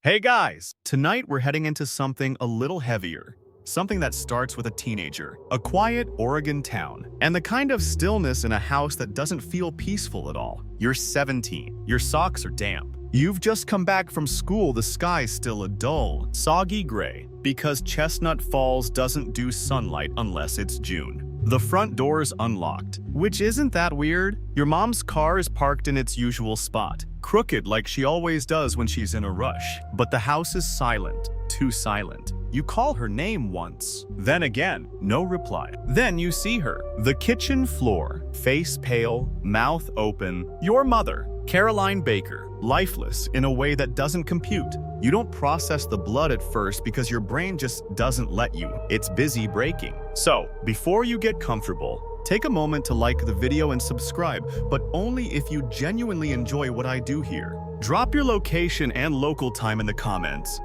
Hey guys! Tonight we're heading into something a little heavier. Something that starts with a teenager, a quiet Oregon town, and the kind of stillness in a house that doesn't feel peaceful at all. You're 17. Your socks are damp. You've just come back from school. The sky's still a dull, soggy gray because Chestnut Falls doesn't do sunlight unless it's June. The front door's unlocked, which isn't that weird. Your mom's car is parked in its usual spot, crooked like she always does when she's in a rush. But the house is silent, too silent. You call her name once, then again, no reply. Then you see her, the kitchen floor, face pale, mouth open. Your mother, Caroline Baker, lifeless in a way that doesn't compute. You don't process the blood at first because your brain just doesn't let you. It's busy breaking. So, before you get comfortable, take a moment to like the video and subscribe, but only if you genuinely enjoy what I do here. Drop your location and local time in the comments.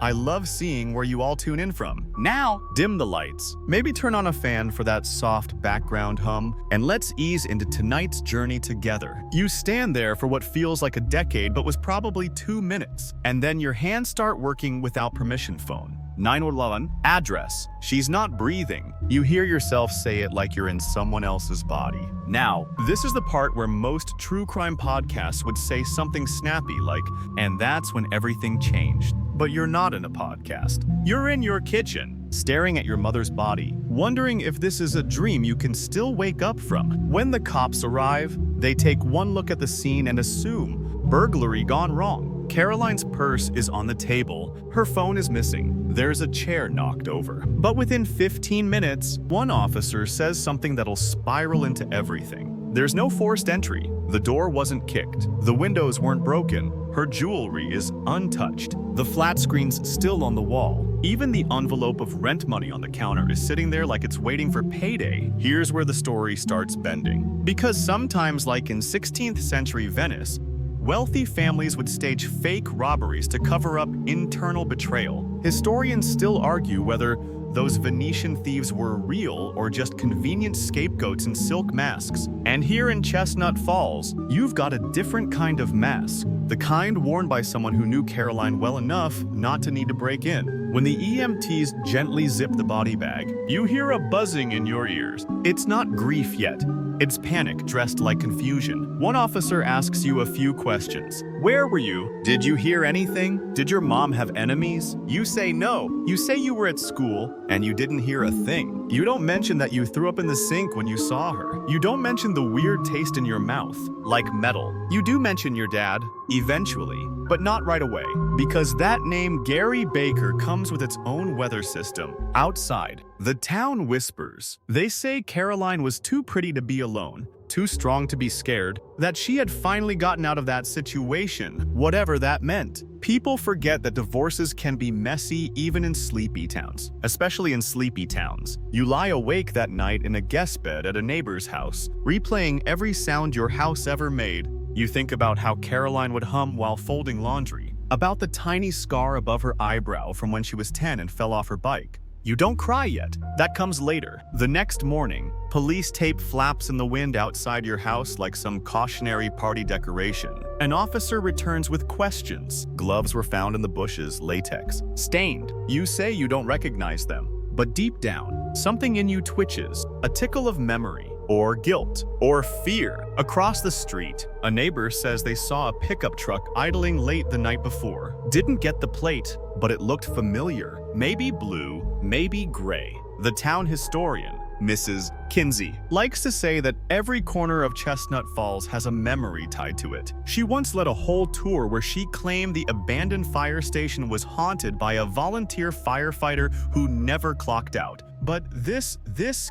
I love seeing where you all tune in from. Now, dim the lights. Maybe turn on a fan for that soft background hum, and let's ease into tonight's journey together. You stand there for what feels like a decade but was probably 2 minutes, and then your hands start working without permission. Phone 911, address. She's not breathing. You hear yourself say it like you're in someone else's body. Now, this is the part where most true crime podcasts would say something snappy like, and that's when everything changed. But you're not in a podcast. You're in your kitchen, staring at your mother's body, wondering if this is a dream you can still wake up from. When the cops arrive, they take one look at the scene and assume burglary gone wrong. Caroline's purse is on the table. Her phone is missing. There's a chair knocked over. But within 15 minutes, one officer says something that'll spiral into everything. There's no forced entry. The door wasn't kicked. The windows weren't broken. Her jewelry is untouched. The flat screen's still on the wall. Even the envelope of rent money on the counter is sitting there like it's waiting for payday. Here's where the story starts bending. Because sometimes, like in 16th century Venice, wealthy families would stage fake robberies to cover up internal betrayal. Historians still argue whether those Venetian thieves were real or just convenient scapegoats in silk masks. And here in Chestnut Falls, you've got a different kind of mask. The kind worn by someone who knew Caroline well enough not to need to break in. When the EMTs gently zip the body bag, you hear a buzzing in your ears. It's not grief yet. It's panic dressed like confusion. One officer asks you a few questions. Where were you? Did you hear anything? Did your mom have enemies? You say no. You say you were at school and you didn't hear a thing. You don't mention that you threw up in the sink when you saw her. You don't mention the weird taste in your mouth, like metal. You do mention your dad, eventually, but not right away, because that name, Gary Baker, comes with its own weather system. Outside, the town whispers. They say Caroline was too pretty to be alone, too strong to be scared, that she had finally gotten out of that situation, whatever that meant. People forget that divorces can be messy even in sleepy towns, especially in sleepy towns. You lie awake that night in a guest bed at a neighbor's house, replaying every sound your house ever made. You think about how Caroline would hum while folding laundry, about the tiny scar above her eyebrow from when she was 10 and fell off her bike. You don't cry yet. That comes later. The next morning, police tape flaps in the wind outside your house like some cautionary party decoration. An officer returns with questions. Gloves were found in the bushes, latex, stained. You say you don't recognize them, but deep down, something in you twitches, a tickle of memory, or guilt, or fear. Across the street, a neighbor says they saw a pickup truck idling late the night before. Didn't get the plate, but it looked familiar. Maybe blue, maybe gray. The town historian, Mrs. Kinsey, likes to say that every corner of Chestnut Falls has a memory tied to it. She once led a whole tour where she claimed the abandoned fire station was haunted by a volunteer firefighter who never clocked out. But this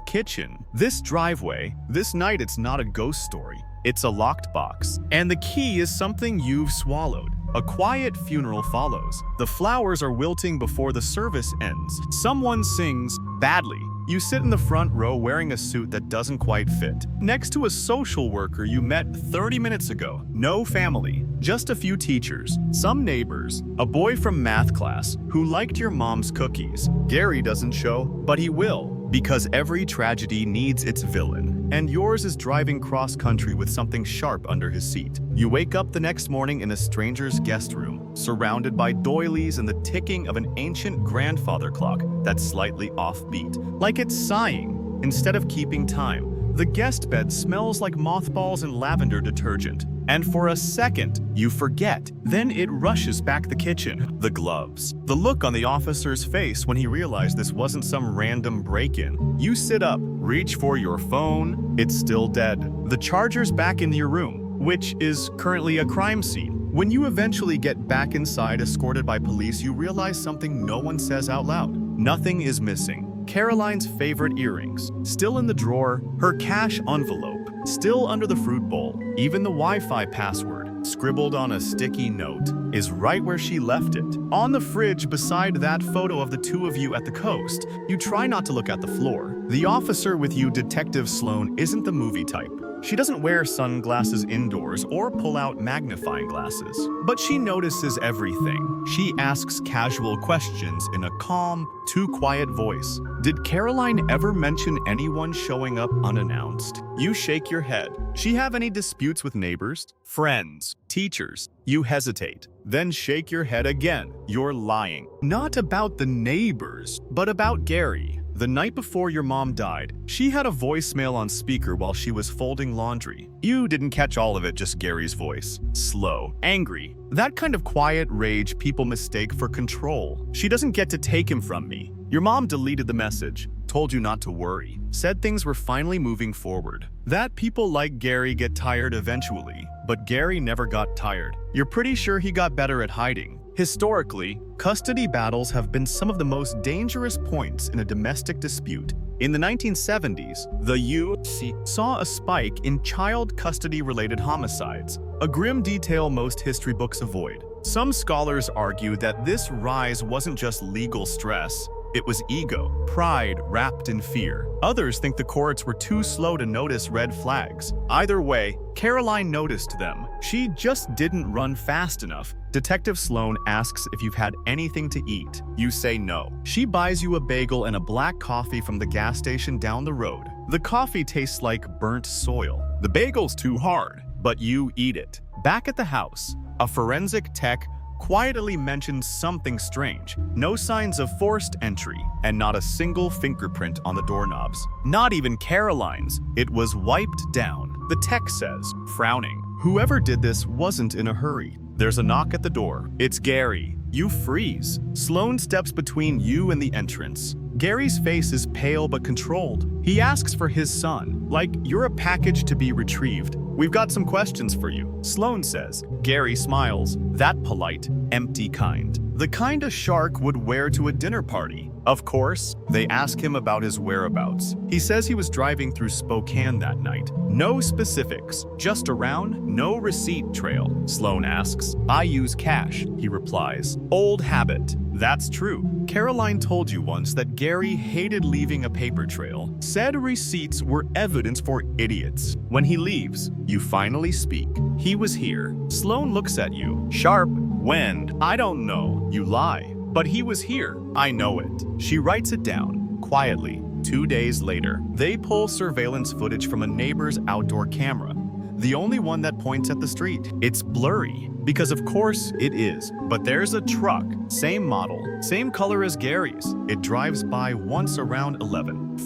kitchen, this driveway, this night, it's not a ghost story. It's a locked box. And the key is something you've swallowed. A quiet funeral follows. The flowers are wilting before the service ends. Someone sings badly. You sit in the front row wearing a suit that doesn't quite fit, next to a social worker you met 30 minutes ago. No family, just a few teachers, some neighbors, a boy from math class who liked your mom's cookies. Gary doesn't show, but he will, because every tragedy needs its villain. And yours is driving cross-country with something sharp under his seat. You wake up the next morning in a stranger's guest room. surrounded by doilies and the ticking of an ancient grandfather clock that's slightly offbeat, like it's sighing instead of keeping time. The guest bed smells like mothballs and lavender detergent. And for a second, you forget. Then it rushes back the kitchen. The gloves. The look on the officer's face when he realized this wasn't some random break-in. You sit up, reach for your phone. It's still dead. The charger's back in your room, which is currently a crime scene. When you eventually get back inside, escorted by police, you realize something no one says out loud. Nothing is missing. Caroline's favorite earrings, still in the drawer, her cash envelope, still under the fruit bowl. Even the Wi-Fi password, scribbled on a sticky note, is right where she left it. On the fridge beside that photo of the two of you at the coast, you try not to look at the floor. The officer with you, Detective Sloan, isn't the movie type. She doesn't wear sunglasses indoors or pull out magnifying glasses, but she notices everything. She asks casual questions in a calm, too quiet voice. Did Caroline ever mention anyone showing up unannounced? You shake your head. She have any disputes with neighbors, friends, teachers? You hesitate, then shake your head again. You're lying. Not about the neighbors, but about Gary. The night before your mom died, she had a voicemail on speaker while she was folding laundry. You didn't catch all of it, just Gary's voice. Slow, angry. That kind of quiet rage people mistake for control. She doesn't get to take him from me. Your mom deleted the message, told you not to worry, said things were finally moving forward. That people like Gary get tired eventually, but Gary never got tired. You're pretty sure he got better at hiding. Historically, custody battles have been some of the most dangerous points in a domestic dispute. In the 1970s, the U.S. saw a spike in child custody-related homicides, a grim detail most history books avoid. Some scholars argue that this rise wasn't just legal stress, it was ego, pride wrapped in fear. Others think the courts were too slow to notice red flags. Either way, Caroline noticed them. She just didn't run fast enough. Detective Sloan asks if you've had anything to eat. You say no. She buys you a bagel and a black coffee from the gas station down the road. The coffee tastes like burnt soil. The bagel's too hard, but you eat it. Back at the house, a forensic tech quietly mentions something strange. No signs of forced entry, and not a single fingerprint on the doorknobs. Not even Caroline's. It was wiped down. The tech says, frowning. Whoever did this wasn't in a hurry. There's a knock at the door. It's Gary. You freeze. Sloan steps between you and the entrance. Gary's face is pale but controlled. He asks for his son, like you're a package to be retrieved. We've got some questions for you, Sloan says. Gary smiles. That polite, empty kind. The kind a shark would wear to a dinner party. Of course, they ask him about his whereabouts. He says he was driving through Spokane that night. No specifics, just around, no receipt trail. Sloan asks. I use cash, he replies. Old habit. That's true. Caroline told you once that Gary hated leaving a paper trail. Said receipts were evidence for idiots. When he leaves, you finally speak. He was here. Sloan looks at you. Sharp. When? I don't know. You lie. But he was here. I know it. She writes it down, quietly. 2 days later, they pull surveillance footage from a neighbor's outdoor camera. The only one that points at the street. It's blurry, because of course it is. But there's a truck, same model, same color as Gary's. It drives by once around 11.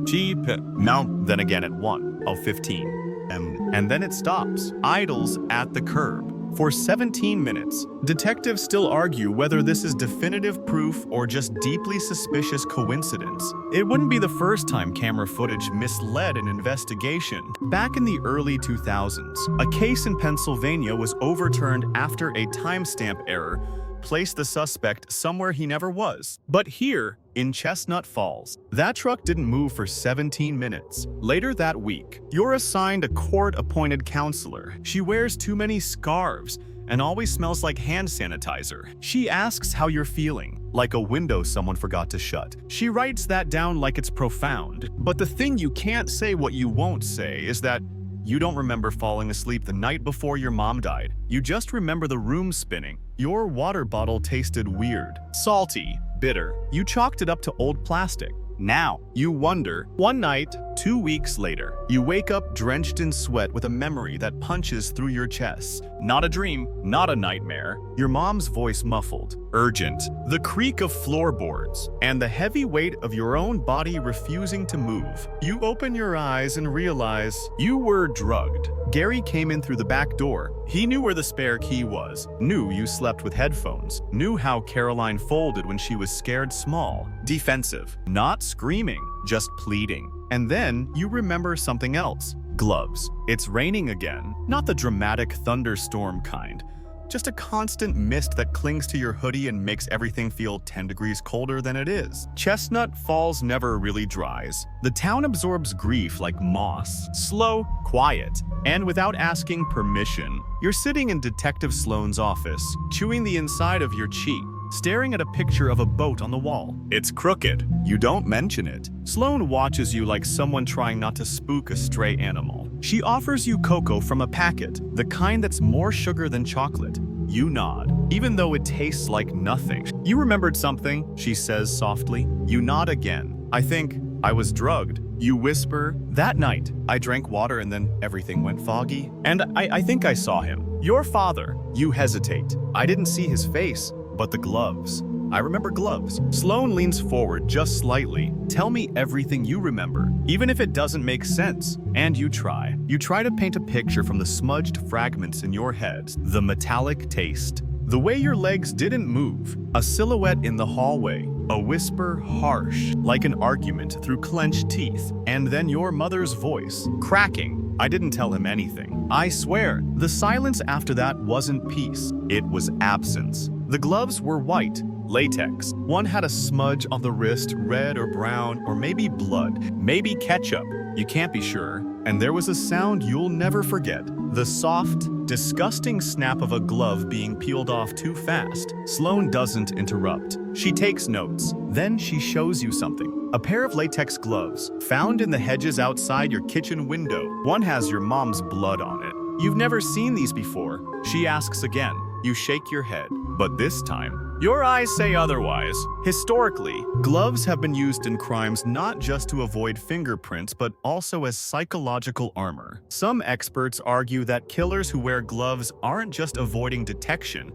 Jeep. Now, then again at 1:15. And then it stops, idles at the curb. For 17 minutes, detectives still argue whether this is definitive proof or just deeply suspicious coincidence. It wouldn't be the first time camera footage misled an investigation. Back in the early 2000s, a case in Pennsylvania was overturned after a timestamp error placed the suspect somewhere he never was. But here, in Chestnut Falls, that truck didn't move for 17 minutes. Later that week, you're assigned a court-appointed counselor. She wears too many scarves and always smells like hand sanitizer. She asks how you're feeling, like a window someone forgot to shut. She writes that down like it's profound. But the thing you can't say what you won't say is that you don't remember falling asleep the night before your mom died. You just remember the room spinning. Your water bottle tasted weird, salty, bitter. You chalked it up to old plastic. now. You wonder. One night, 2 weeks later, you wake up drenched in sweat with a memory that punches through your chest. Not a dream, not a nightmare. Your mom's voice muffled, urgent, the creak of floorboards, and the heavy weight of your own body refusing to move. You open your eyes and realize you were drugged. Gary came in through the back door. He knew where the spare key was, knew you slept with headphones, knew how Caroline folded when she was scared small, defensive, not screaming, just pleading. And then you remember something else. Gloves. It's raining again, not the dramatic thunderstorm kind. Just a constant mist that clings to your hoodie and makes everything feel 10 degrees colder than it is. Chestnut Falls never really dries. The town absorbs grief like moss. Slow, quiet, and without asking permission. You're sitting in Detective Sloane's office, chewing the inside of your cheek, staring at a picture of a boat on the wall. It's crooked. You don't mention it. Sloane watches you like someone trying not to spook a stray animal. She offers you cocoa from a packet, the kind that's more sugar than chocolate. You nod, even though it tastes like nothing. You remembered something, she says softly. You nod again. I think I was drugged. You whisper, that night, I drank water and then everything went foggy. And I think I saw him. Your father. You hesitate. I didn't see his face. But the gloves. I remember gloves. Sloane leans forward just slightly. Tell me everything you remember, even if it doesn't make sense. And you try. You try to paint a picture from the smudged fragments in your head. The metallic taste. The way your legs didn't move. A silhouette in the hallway. A whisper harsh, like an argument through clenched teeth. And then your mother's voice, cracking. I didn't tell him anything. I swear, the silence after that wasn't peace. It was absence. The gloves were white, latex. One had a smudge on the wrist, red or brown, or maybe blood, maybe ketchup. You can't be sure. And there was a sound you'll never forget. The soft, disgusting snap of a glove being peeled off too fast. Sloane doesn't interrupt. She takes notes. Then she shows you something. A pair of latex gloves, found in the hedges outside your kitchen window. One has your mom's blood on it. You've never seen these before. She asks again. You shake your head. But this time, your eyes say otherwise. Historically, gloves have been used in crimes not just to avoid fingerprints, but also as psychological armor. Some experts argue that killers who wear gloves aren't just avoiding detection,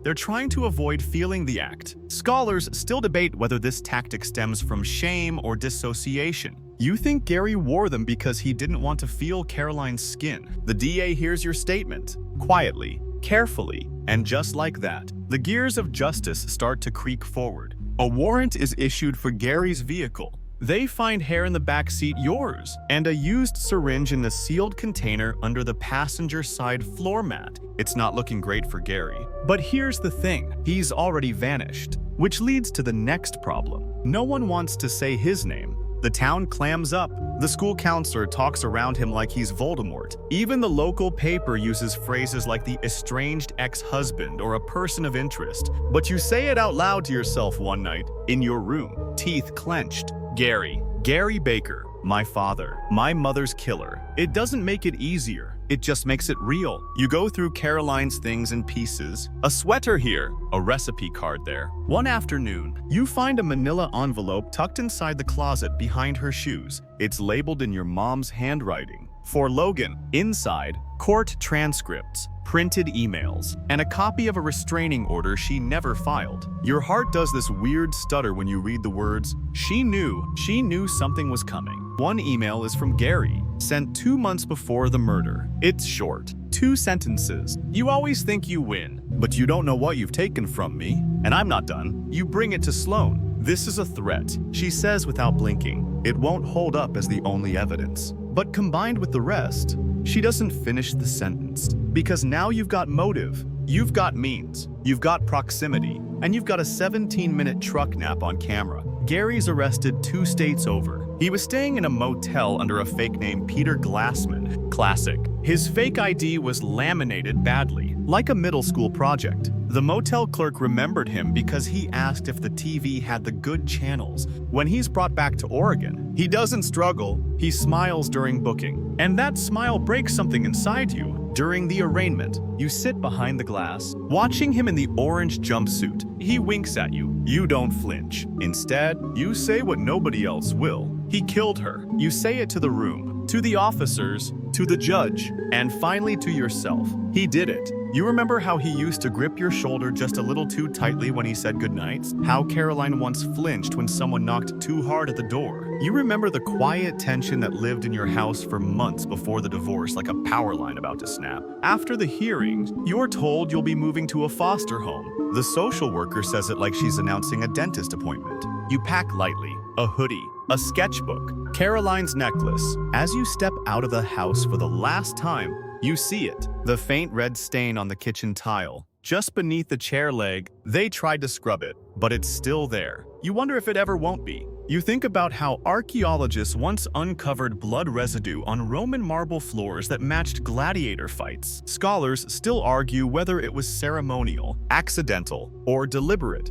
they're trying to avoid feeling the act. Scholars still debate whether this tactic stems from shame or dissociation. You think Gary wore them because he didn't want to feel Caroline's skin. The DA hears your statement, quietly, carefully, and just like that, the gears of justice start to creak forward. A warrant is issued for Gary's vehicle. They find hair in the back seat, yours, and a used syringe in a sealed container under the passenger side floor mat. It's not looking great for Gary. But here's the thing, he's already vanished, which leads to the next problem. No one wants to say his name. The town clams up. The school counselor talks around him like he's Voldemort. Even the local paper uses phrases like the estranged ex-husband or a person of interest. But you say it out loud to yourself one night, in your room, teeth clenched. Gary Baker, my father, my mother's killer. It doesn't make it easier. It just makes it real. You go through Caroline's things in pieces. A sweater here, a recipe card there. One afternoon, you find a manila envelope tucked inside the closet behind her shoes. It's labeled in your mom's handwriting. For Logan, inside, court transcripts, printed emails, and a copy of a restraining order she never filed. Your heart does this weird stutter when you read the words, she knew something was coming. One email is from Gary, sent 2 months before the murder. It's short, 2 sentences. You always think you win, but you don't know what you've taken from me. And I'm not done. You bring it to Sloane. This is a threat, she says without blinking. It won't hold up as the only evidence. But combined with the rest, she doesn't finish the sentence. Because now you've got motive, you've got means, you've got proximity, and you've got a 17-minute truck nap on camera. Gary's arrested 2 states over. He was staying in a motel under a fake name, Peter Glassman. Classic. His fake ID was laminated badly, like a middle school project. The motel clerk remembered him because he asked if the TV had the good channels. When he's brought back to Oregon, he doesn't struggle, he smiles during booking. And that smile breaks something inside you. During the arraignment, you sit behind the glass, watching him in the orange jumpsuit. He winks at you. You don't flinch. Instead, you say what nobody else will. He killed her. You say it to the room, to the officers, to the judge, and finally to yourself. He did it. You remember how he used to grip your shoulder just a little too tightly when he said goodnight? How Caroline once flinched when someone knocked too hard at the door? You remember the quiet tension that lived in your house for months before the divorce, like a power line about to snap. After the hearing, you're told you'll be moving to a foster home. The social worker says it like she's announcing a dentist appointment. You pack lightly, a hoodie, a sketchbook, Caroline's necklace. As you step out of the house for the last time, you see it, the faint red stain on the kitchen tile. Just beneath the chair leg, they tried to scrub it, but it's still there. You wonder if it ever won't be. You think about how archaeologists once uncovered blood residue on Roman marble floors that matched gladiator fights. Scholars still argue whether it was ceremonial, accidental, or deliberate.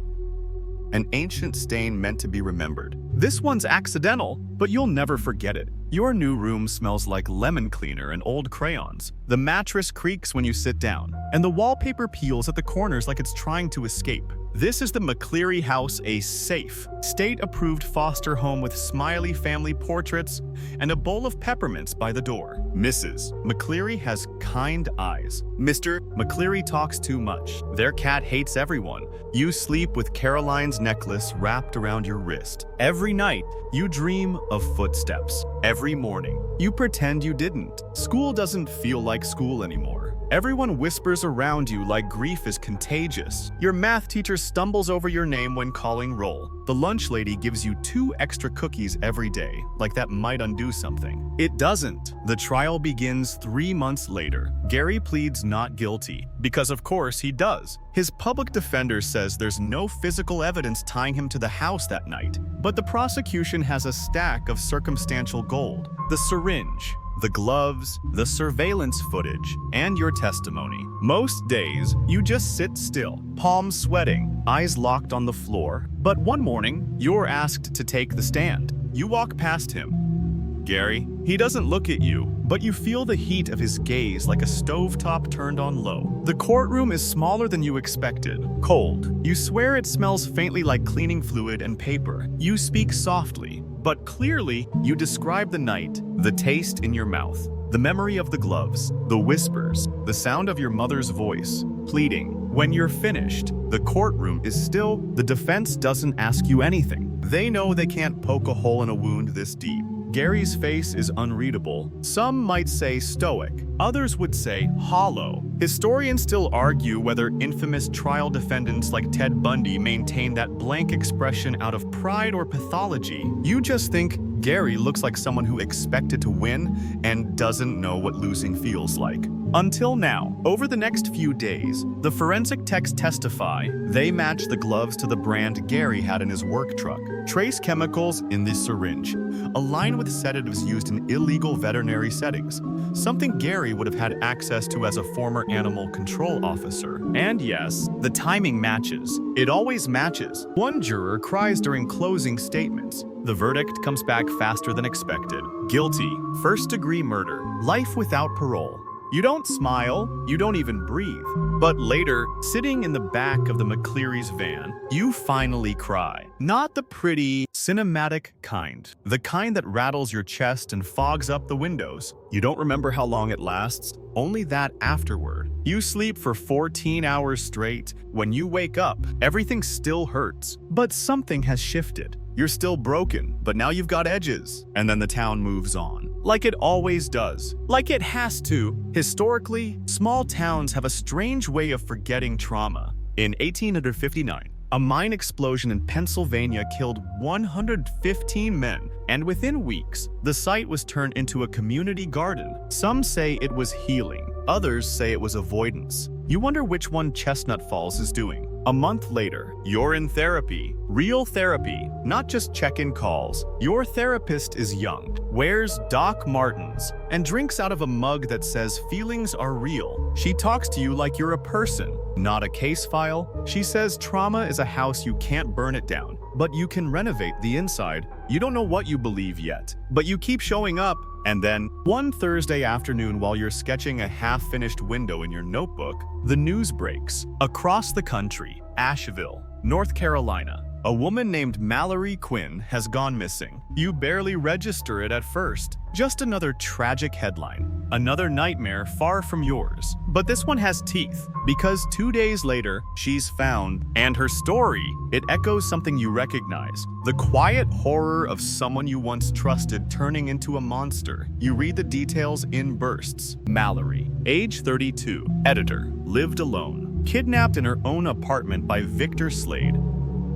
An ancient stain meant to be remembered. This one's accidental, but you'll never forget it. Your new room smells like lemon cleaner and old crayons. The mattress creaks when you sit down, and the wallpaper peels at the corners like it's trying to escape. This is the McCleary house, a safe, state-approved foster home with smiley family portraits and a bowl of peppermints by the door. Mrs. McCleary has kind eyes. Mr. McCleary talks too much. Their cat hates everyone. You sleep with Caroline's necklace wrapped around your wrist. Every night, you dream of footsteps. Every morning, you pretend you didn't. School doesn't feel like school anymore. Everyone whispers around you like grief is contagious. Your math teacher stumbles over your name when calling roll. The lunch lady gives you 2 extra cookies every day, like that might undo something. It doesn't. The trial begins 3 months later. Gary pleads not guilty, because of course he does. His public defender says there's no physical evidence tying him to the house that night, but the prosecution has a stack of circumstantial gold. The syringe, the gloves, the surveillance footage, and your testimony. Most days, you just sit still, palms sweating, eyes locked on the floor. But one morning, you're asked to take the stand. You walk past him. Gary, he doesn't look at you, but you feel the heat of his gaze like a stovetop turned on low. The courtroom is smaller than you expected, cold. You swear it smells faintly like cleaning fluid and paper. You speak softly, but clearly, you describe the night, the taste in your mouth, the memory of the gloves, the whispers, the sound of your mother's voice, pleading. When you're finished, the courtroom is still. The defense doesn't ask you anything. They know they can't poke a hole in a wound this deep. Gary's face is unreadable. Some might say stoic. Others would say hollow. Historians still argue whether infamous trial defendants like Ted Bundy maintain that blank expression out of pride or pathology. You just think Gary looks like someone who expected to win and doesn't know what losing feels like. Until now, over the next few days, the forensic techs testify they match the gloves to the brand Gary had in his work truck. Trace chemicals in the syringe, align with sedatives used in illegal veterinary settings, something Gary would have had access to as a former animal control officer. And yes, the timing matches. It always matches. One juror cries during closing statements. The verdict comes back faster than expected. Guilty, first-degree murder, life without parole. You don't smile, you don't even breathe. But later, sitting in the back of the McCleary's van, you finally cry. Not the pretty, cinematic kind. The kind that rattles your chest and fogs up the windows. You don't remember how long it lasts, only that afterward. You sleep for 14 hours straight. When you wake up, everything still hurts. But something has shifted. You're still broken, but now you've got edges. And then the town moves on. Like it always does. Like it has to. Historically, small towns have a strange way of forgetting trauma. In 1859, a mine explosion in Pennsylvania killed 115 men, and within weeks, the site was turned into a community garden. Some say it was healing, others say it was avoidance. You wonder which one Chestnut Falls is doing. A month later, you're in therapy. Real therapy, not just check-in calls. Your therapist is young, wears Doc Martens, and drinks out of a mug that says feelings are real. She talks to you like you're a person, not a case file. She says trauma is a house you can't burn it down, but you can renovate the inside. You don't know what you believe yet, but you keep showing up, And then, one Thursday afternoon while you're sketching a half-finished window in your notebook, the news breaks. Across the country, Asheville, North Carolina, a woman named Mallory Quinn has gone missing. You barely register it at first. Just another tragic headline. Another nightmare far from yours. But this one has teeth, because 2 days later, she's found. And her story, it echoes something you recognize. The quiet horror of someone you once trusted turning into a monster. You read the details in bursts. Mallory, age 32, editor, lived alone. Kidnapped in her own apartment by Victor Slade,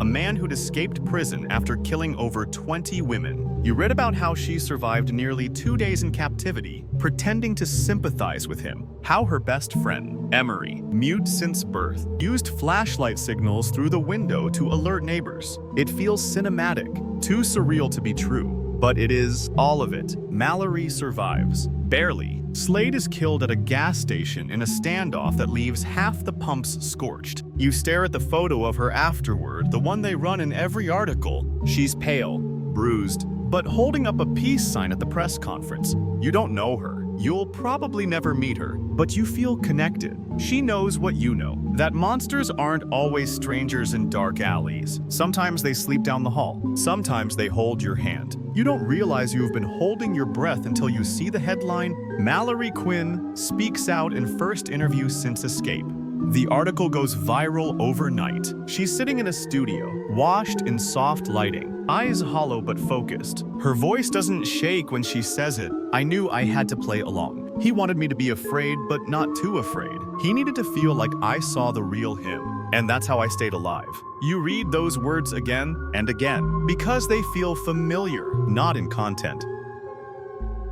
a man who'd escaped prison after killing over 20 women. You read about how she survived nearly 2 days in captivity, pretending to sympathize with him. How her best friend, Emery, mute since birth, used flashlight signals through the window to alert neighbors. It feels cinematic, too surreal to be true. But it is all of it. Mallory survives. Barely. Slade is killed at a gas station in a standoff that leaves half the pumps scorched. You stare at the photo of her afterward, the one they run in every article. She's pale, bruised, but holding up a peace sign at the press conference. You don't know her. You'll probably never meet her, but you feel connected. She knows what you know, that monsters aren't always strangers in dark alleys. Sometimes they sleep down the hall. Sometimes they hold your hand. You don't realize you've been holding your breath until you see the headline, Mallory Quinn speaks out in first interview since escape. The article goes viral overnight. She's sitting in a studio, washed in soft lighting, eyes hollow but focused. Her voice doesn't shake when she says it. I knew I had to play along. He wanted me to be afraid, but not too afraid. He needed to feel like I saw the real him. And that's how I stayed alive. You read those words again and again, because they feel familiar, not in content.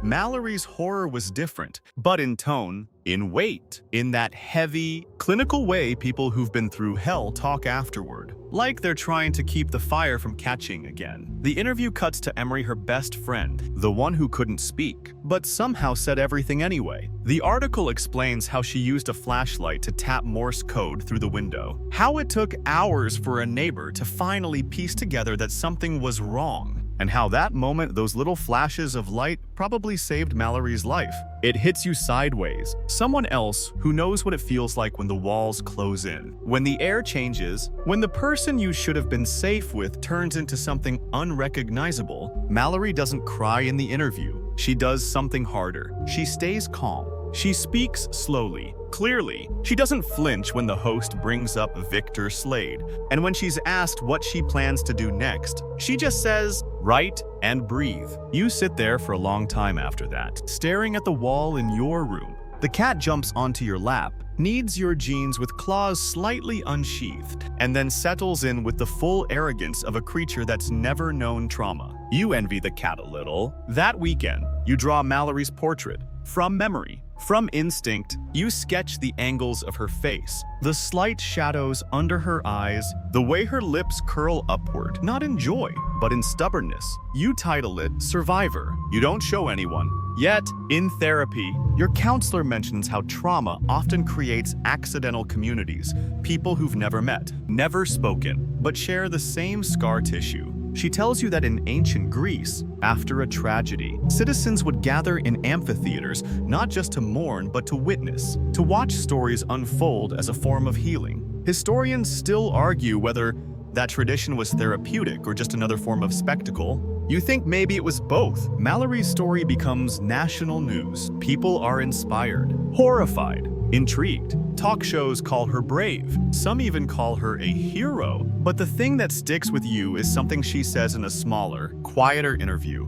Mallory's horror was different, but in tone, in weight, in that heavy, clinical way people who've been through hell talk afterward. Like they're trying to keep the fire from catching again. The interview cuts to Emery, her best friend, the one who couldn't speak, but somehow said everything anyway. The article explains how she used a flashlight to tap Morse code through the window. How it took hours for a neighbor to finally piece together that something was wrong. And how that moment, those little flashes of light, probably saved Mallory's life. It hits you sideways. Someone else who knows what it feels like when the walls close in, when the air changes, when the person you should have been safe with turns into something unrecognizable. Mallory doesn't cry in the interview. She does something harder. She stays calm. She speaks slowly, clearly. She doesn't flinch when the host brings up Victor Slade. And when she's asked what she plans to do next, she just says, write and breathe. You sit there for a long time after that, staring at the wall in your room. The cat jumps onto your lap, kneads your jeans with claws slightly unsheathed, and then settles in with the full arrogance of a creature that's never known trauma. You envy the cat a little. That weekend, you draw Mallory's portrait from memory. From instinct, you sketch the angles of her face, the slight shadows under her eyes, the way her lips curl upward, not in joy, but in stubbornness. You title it Survivor. You don't show anyone. Yet, in therapy, your counselor mentions how trauma often creates accidental communities, people who've never met, never spoken, but share the same scar tissue. She tells you that in ancient Greece, after a tragedy, citizens would gather in amphitheaters not just to mourn but to witness, to watch stories unfold as a form of healing. Historians still argue whether that tradition was therapeutic or just another form of spectacle. You think maybe it was both. Mallory's story becomes national news. People are inspired, horrified, intrigued. Talk shows call her brave. Some even call her a hero. But the thing that sticks with you is something she says in a smaller, quieter interview.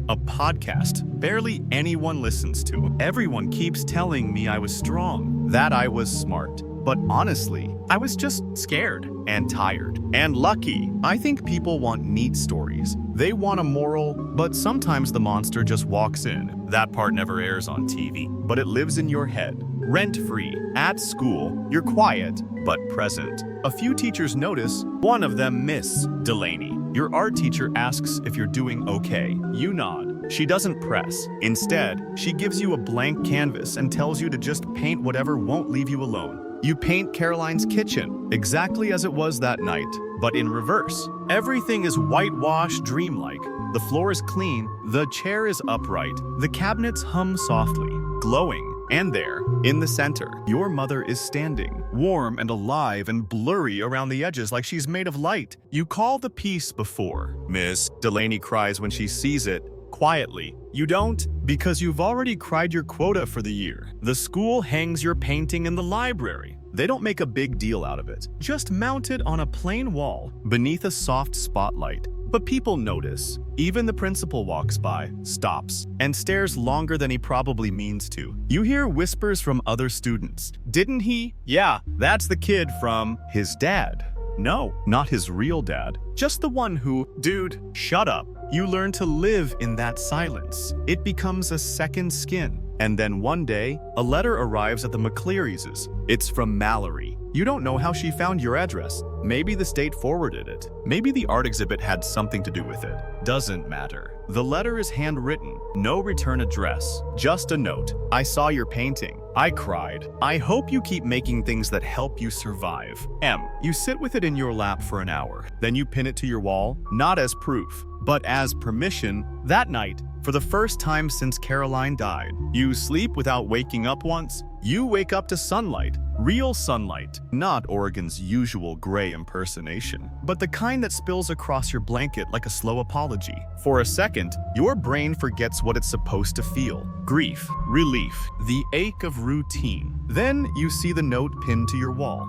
A podcast barely anyone listens to. Everyone keeps telling me I was strong, that I was smart. But honestly, I was just scared and tired and lucky. I think people want neat stories. They want a moral, but sometimes the monster just walks in. That part never airs on TV, but it lives in your head. Rent-free. At school, you're quiet, but present. A few teachers notice, one of them Miss Delaney. Your art teacher asks if you're doing okay. You nod. She doesn't press. Instead, she gives you a blank canvas and tells you to just paint whatever won't leave you alone. You paint Caroline's kitchen, exactly as it was that night, but in reverse. Everything is whitewashed, dreamlike. The floor is clean, the chair is upright, the cabinets hum softly, glowing. And there, in the center, your mother is standing, warm and alive and blurry around the edges like she's made of light. You call the piece before. "Miss," Delaney cries when she sees it, quietly. You don't, because you've already cried your quota for the year. The school hangs your painting in the library. They don't make a big deal out of it. Just mount it on a plain wall, beneath a soft spotlight. But people notice. Even the principal walks by, stops, and stares longer than he probably means to. You hear whispers from other students. "Didn't he? Yeah, that's the kid from his dad." No, not his real dad. Just the one who, dude, shut up. You learn to live in that silence. It becomes a second skin. And then one day, a letter arrives at the McCleary's. It's from Mallory. You don't know how she found your address. Maybe the state forwarded it. Maybe the art exhibit had something to do with it. Doesn't matter. The letter is handwritten. No return address. Just a note. "I saw your painting. I cried. I hope you keep making things that help you survive. M." You sit with it in your lap for an hour. Then you pin it to your wall, not as proof, but as permission. That night, for the first time since Caroline died, you sleep without waking up once. You wake up to sunlight. Real sunlight. Not Oregon's usual gray impersonation, but the kind that spills across your blanket like a slow apology. For a second, your brain forgets what it's supposed to feel. Grief, relief, the ache of routine. Then you see the note pinned to your wall.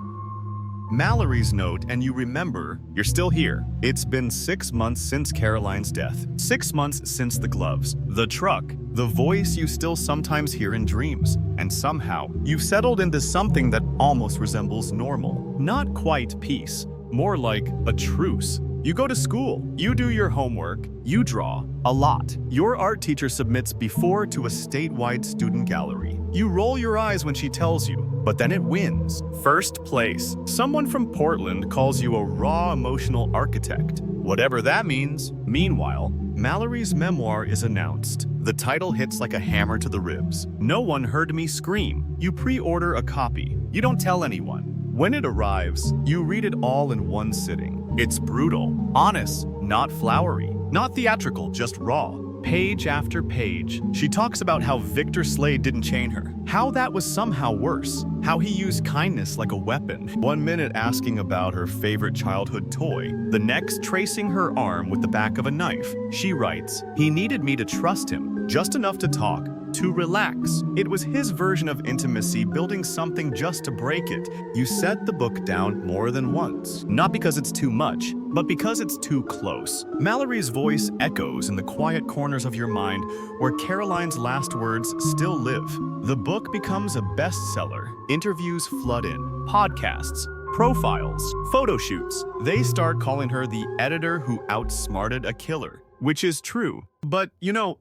Mallory's note, and you remember you're still here. It's been 6 months since Caroline's death. 6 months since the gloves, the truck, the voice you still sometimes hear in dreams. And somehow, you've settled into something that almost resembles normal. Not quite peace, more like a truce. You go to school, you do your homework, you draw, a lot. Your art teacher submits before to a statewide student gallery. You roll your eyes when she tells you, but then it wins. First place. Someone from Portland calls you a raw emotional architect. Whatever that means. Meanwhile, Mallory's memoir is announced. The title hits like a hammer to the ribs. No one heard me scream. You pre-order a copy. You don't tell anyone. When it arrives, you read it all in one sitting. It's brutal, honest, not flowery, not theatrical, just raw. Page after page, she talks about how Victor Slade didn't chain her, how that was somehow worse, how he used kindness like a weapon. 1 minute asking about her favorite childhood toy, the next tracing her arm with the back of a knife. She writes, "He needed me to trust him, just enough to talk, to relax. It was his version of intimacy, building something just to break it." You set the book down more than once, not because it's too much, but because it's too close. Mallory's voice echoes in the quiet corners of your mind where Caroline's last words still live. The book becomes a bestseller. Interviews flood in, podcasts, profiles, photo shoots. They start calling her the editor who outsmarted a killer. Which is true. But,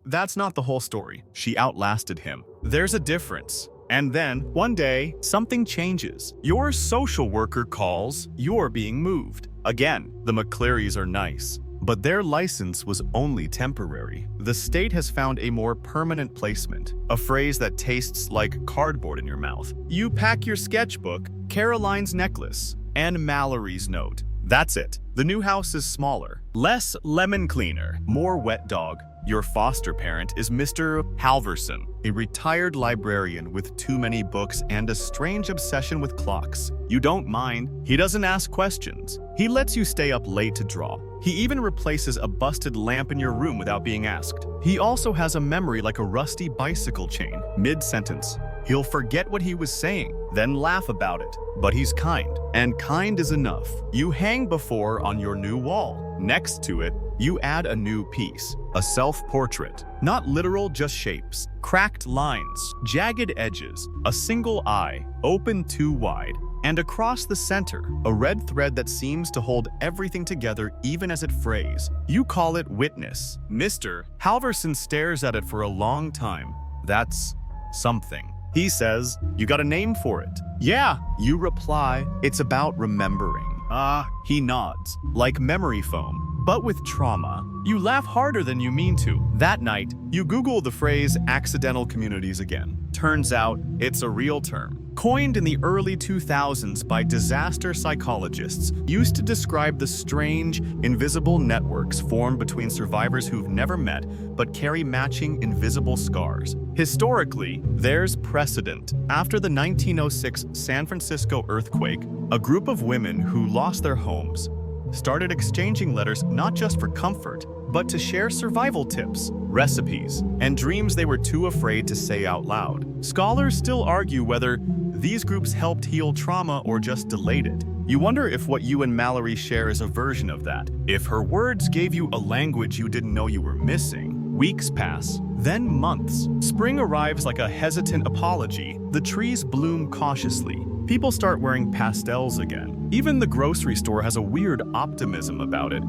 that's not the whole story. She outlasted him. There's a difference. And then, one day, something changes. Your social worker calls, you're being moved. Again, the McClearys are nice. But their license was only temporary. The state has found a more permanent placement, a phrase that tastes like cardboard in your mouth. You pack your sketchbook, Caroline's necklace, and Mallory's note. That's it. The new house is smaller, less lemon cleaner, more wet dog. Your foster parent is Mr. Halverson, a retired librarian with too many books and a strange obsession with clocks. You don't mind. He doesn't ask questions. He lets you stay up late to draw. He even replaces a busted lamp in your room without being asked. He also has a memory like a rusty bicycle chain. Mid-sentence, he'll forget what he was saying, then laugh about it. But he's kind, and kind is enough. You hang before on your new wall. Next to it, you add a new piece, a self-portrait. Not literal, just shapes. Cracked lines, jagged edges, a single eye, open too wide. And across the center, a red thread that seems to hold everything together even as it frays. You call it Witness. Mr. Halverson stares at it for a long time. That's something. He says, "You got a name for it?" "Yeah." You reply, "It's about remembering." He nods, like memory foam. But with trauma, you laugh harder than you mean to. That night, you Google the phrase accidental communities again. Turns out, it's a real term. Coined in the early 2000s by disaster psychologists, used to describe the strange, invisible networks formed between survivors who've never met but carry matching invisible scars. Historically, there's precedent. After the 1906 San Francisco earthquake, a group of women who lost their homes started exchanging letters not just for comfort, but to share survival tips, recipes, and dreams they were too afraid to say out loud. Scholars still argue whether these groups helped heal trauma or just delayed it. You wonder if what you and Mallory share is a version of that. If her words gave you a language you didn't know you were missing. Weeks pass, then months. Spring arrives like a hesitant apology. The trees bloom cautiously. People start wearing pastels again. Even the grocery store has a weird optimism about it.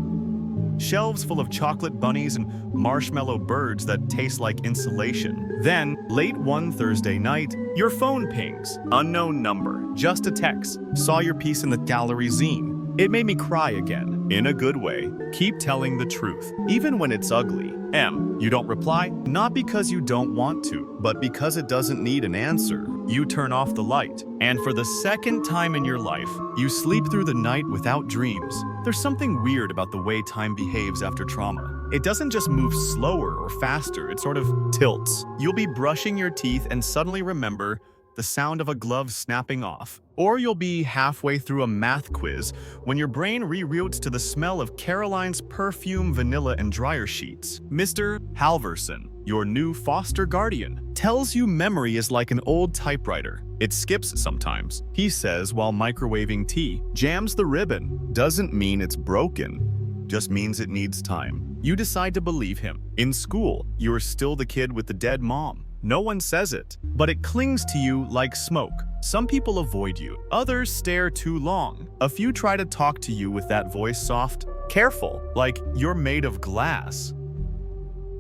Shelves full of chocolate bunnies and marshmallow birds that taste like insulation. Then, late one Thursday night, your phone pings. Unknown number, just a text. Saw your piece in the gallery zine. It made me cry again. In a good way. Keep telling the truth, even when it's ugly. M. You don't reply, not because you don't want to, but because it doesn't need an answer. You turn off the light, and for the second time in your life, you sleep through the night without dreams. There's something weird about the way time behaves after trauma. It doesn't just move slower or faster, it sort of tilts. You'll be brushing your teeth and suddenly remember the sound of a glove snapping off. Or you'll be halfway through a math quiz when your brain reroutes to the smell of Caroline's perfume, vanilla, and dryer sheets. Mr. Halverson, your new foster guardian, tells you memory is like an old typewriter. It skips sometimes, he says while microwaving tea. Jams the ribbon. Doesn't mean it's broken, just means it needs time. You decide to believe him. In school, you're still the kid with the dead mom. No one says it, but it clings to you like smoke. Some people avoid you, others stare too long. A few try to talk to you with that voice soft, careful, like you're made of glass,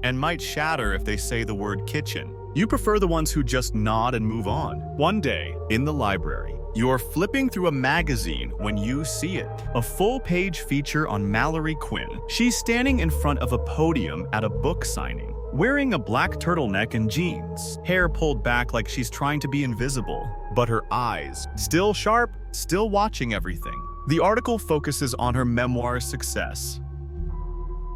and might shatter if they say the word kitchen. You prefer the ones who just nod and move on. One day, in the library, you're flipping through a magazine when you see it. A full-page feature on Mallory Quinn. She's standing in front of a podium at a book signing, wearing a black turtleneck and jeans, hair pulled back like she's trying to be invisible, but her eyes, still sharp, still watching everything. The article focuses on her memoir's success.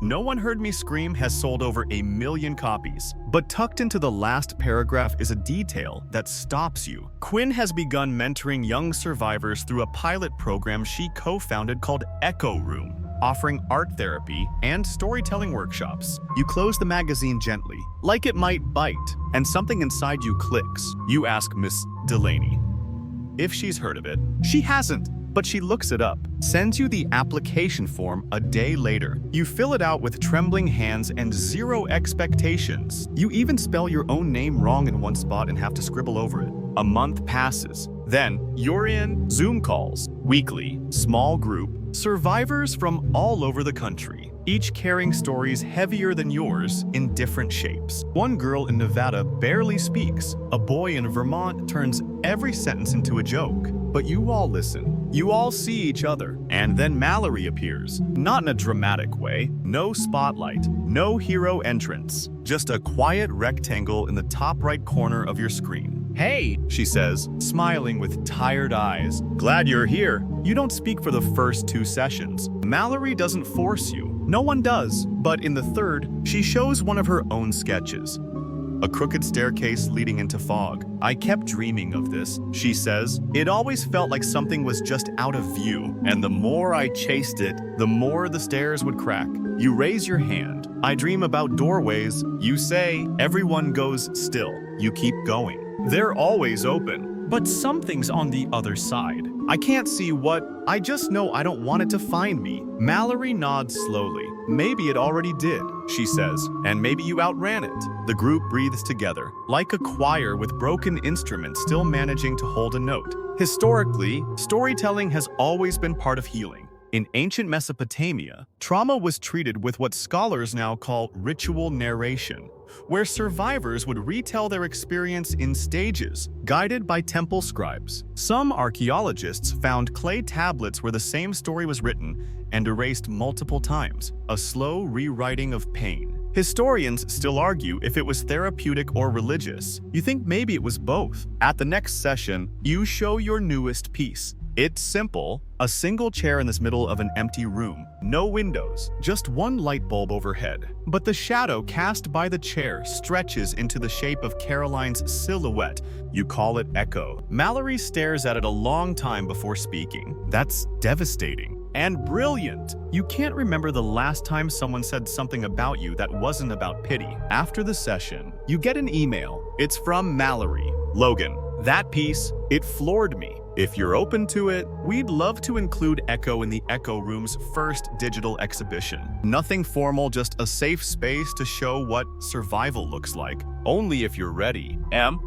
No One Heard Me Scream has sold over 1 million copies, but tucked into the last paragraph is a detail that stops you. Quinn has begun mentoring young survivors through a pilot program she co-founded called Echo Room, offering art therapy and storytelling workshops. You close the magazine gently, like it might bite, and something inside you clicks. You ask Miss Delaney if she's heard of it. She hasn't, but she looks it up, sends you the application form a day later. You fill it out with trembling hands and zero expectations. You even spell your own name wrong in one spot and have to scribble over it. A month passes. Then, you're in Zoom calls, weekly, small group, survivors from all over the country, each carrying stories heavier than yours in different shapes. One girl in Nevada barely speaks. A boy in Vermont turns every sentence into a joke. But you all listen. You all see each other. And then Mallory appears. Not in a dramatic way. No spotlight. No hero entrance. Just a quiet rectangle in the top right corner of your screen. "Hey," she says, smiling with tired eyes. "Glad you're here." You don't speak for the first 2 sessions. Mallory doesn't force you. No one does. But in the third, she shows one of her own sketches. A crooked staircase leading into fog. "I kept dreaming of this," she says. "It always felt like something was just out of view, and the more I chased it, the more the stairs would crack." You raise your hand. "I dream about doorways." You say. Everyone goes still. You keep going. They're always open, but something's on the other side. "I can't see what. I just know I don't want it to find me." Mallory nods slowly. "Maybe it already did," she says, "and maybe you outran it." The group breathes together, like a choir with broken instruments still managing to hold a note. Historically, storytelling has always been part of healing. In ancient Mesopotamia, trauma was treated with what scholars now call ritual narration, where survivors would retell their experience in stages, guided by temple scribes. Some archaeologists found clay tablets where the same story was written and erased multiple times, a slow rewriting of pain. Historians still argue if it was therapeutic or religious. You think maybe it was both. At the next session, you show your newest piece. It's simple, a single chair in this middle of an empty room. No windows, just one light bulb overhead. But the shadow cast by the chair stretches into the shape of Caroline's silhouette. You call it Echo. Mallory stares at it a long time before speaking. That's devastating. And brilliant. You can't remember the last time someone said something about you that wasn't about pity. After the session, you get an email. It's from Mallory. Logan, that piece, it floored me. If you're open to it, we'd love to include Echo in the Echo Room's first digital exhibition. Nothing formal, just a safe space to show what survival looks like. Only if you're ready.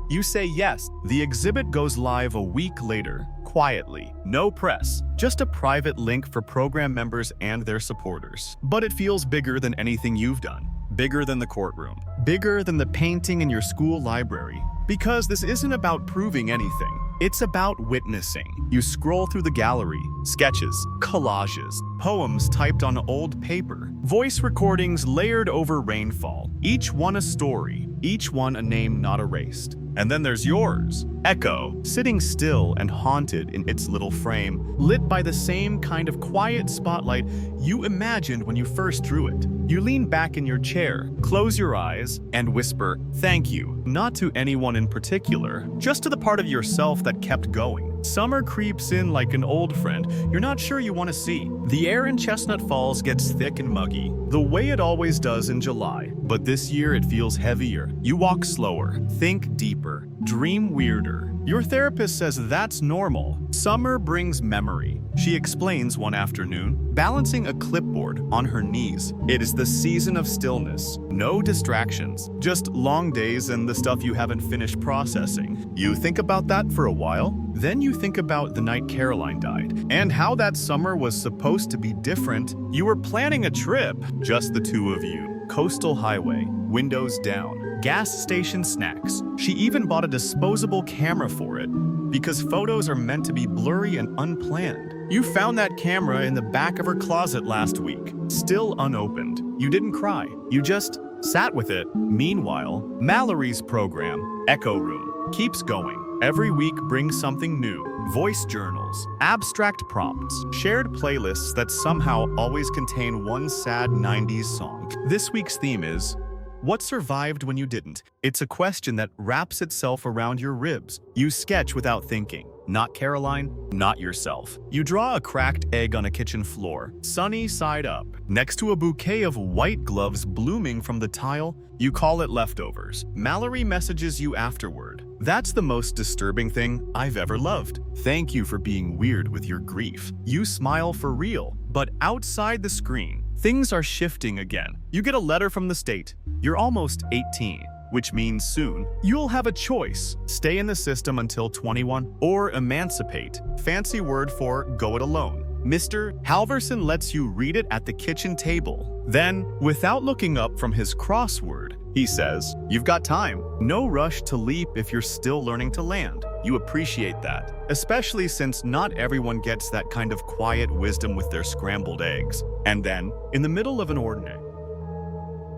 You say yes. The exhibit goes live a week later, quietly. No press, just a private link for program members and their supporters. But it feels bigger than anything you've done. Bigger than the courtroom. Bigger than the painting in your school library. Because this isn't about proving anything. It's about witnessing. You scroll through the gallery, sketches, collages, poems typed on old paper, voice recordings layered over rainfall, each one a story, each one a name not erased. And then there's yours, Echo, sitting still and haunted in its little frame, lit by the same kind of quiet spotlight you imagined when you first drew it. You lean back in your chair, close your eyes, and whisper, "Thank you," not to anyone in particular, just to the part of yourself that kept going. Summer creeps in like an old friend you're not sure you want to see. The air in Chestnut Falls gets thick and muggy, the way it always does in July. But this year it feels heavier. You walk slower, think deeper, dream weirder. Your therapist says that's normal. Summer brings memory. She explains one afternoon, balancing a clipboard on her knees. It is the season of stillness. No distractions, just long days and the stuff you haven't finished processing. You think about that for a while. Then you think about the night Caroline died and how that summer was supposed to be different. You were planning a trip, just the two of you. Coastal highway, windows down, gas station snacks. She even bought a disposable camera for it because photos are meant to be blurry and unplanned. You found that camera in the back of her closet last week, still unopened. You didn't cry, you just sat with it. Meanwhile, Mallory's program, Echo Room, keeps going. Every week brings something new. Voice journals, abstract prompts, shared playlists that somehow always contain one sad 90s song. This week's theme is, what survived when you didn't? It's a question that wraps itself around your ribs. You sketch without thinking. Not Caroline, not yourself. You draw a cracked egg on a kitchen floor, sunny side up. Next to a bouquet of white gloves blooming from the tile, you call it leftovers. Mallory messages you afterward. That's the most disturbing thing I've ever loved. Thank you for being weird with your grief. You smile for real, but outside the screen, things are shifting again. You get a letter from the state. You're almost 18. Which means soon, you'll have a choice. Stay in the system until 21 or emancipate. Fancy word for go it alone. Mr. Halverson lets you read it at the kitchen table. Then, without looking up from his crossword, he says, you've got time. No rush to leap if you're still learning to land. You appreciate that, especially since not everyone gets that kind of quiet wisdom with their scrambled eggs. And then, in the middle of an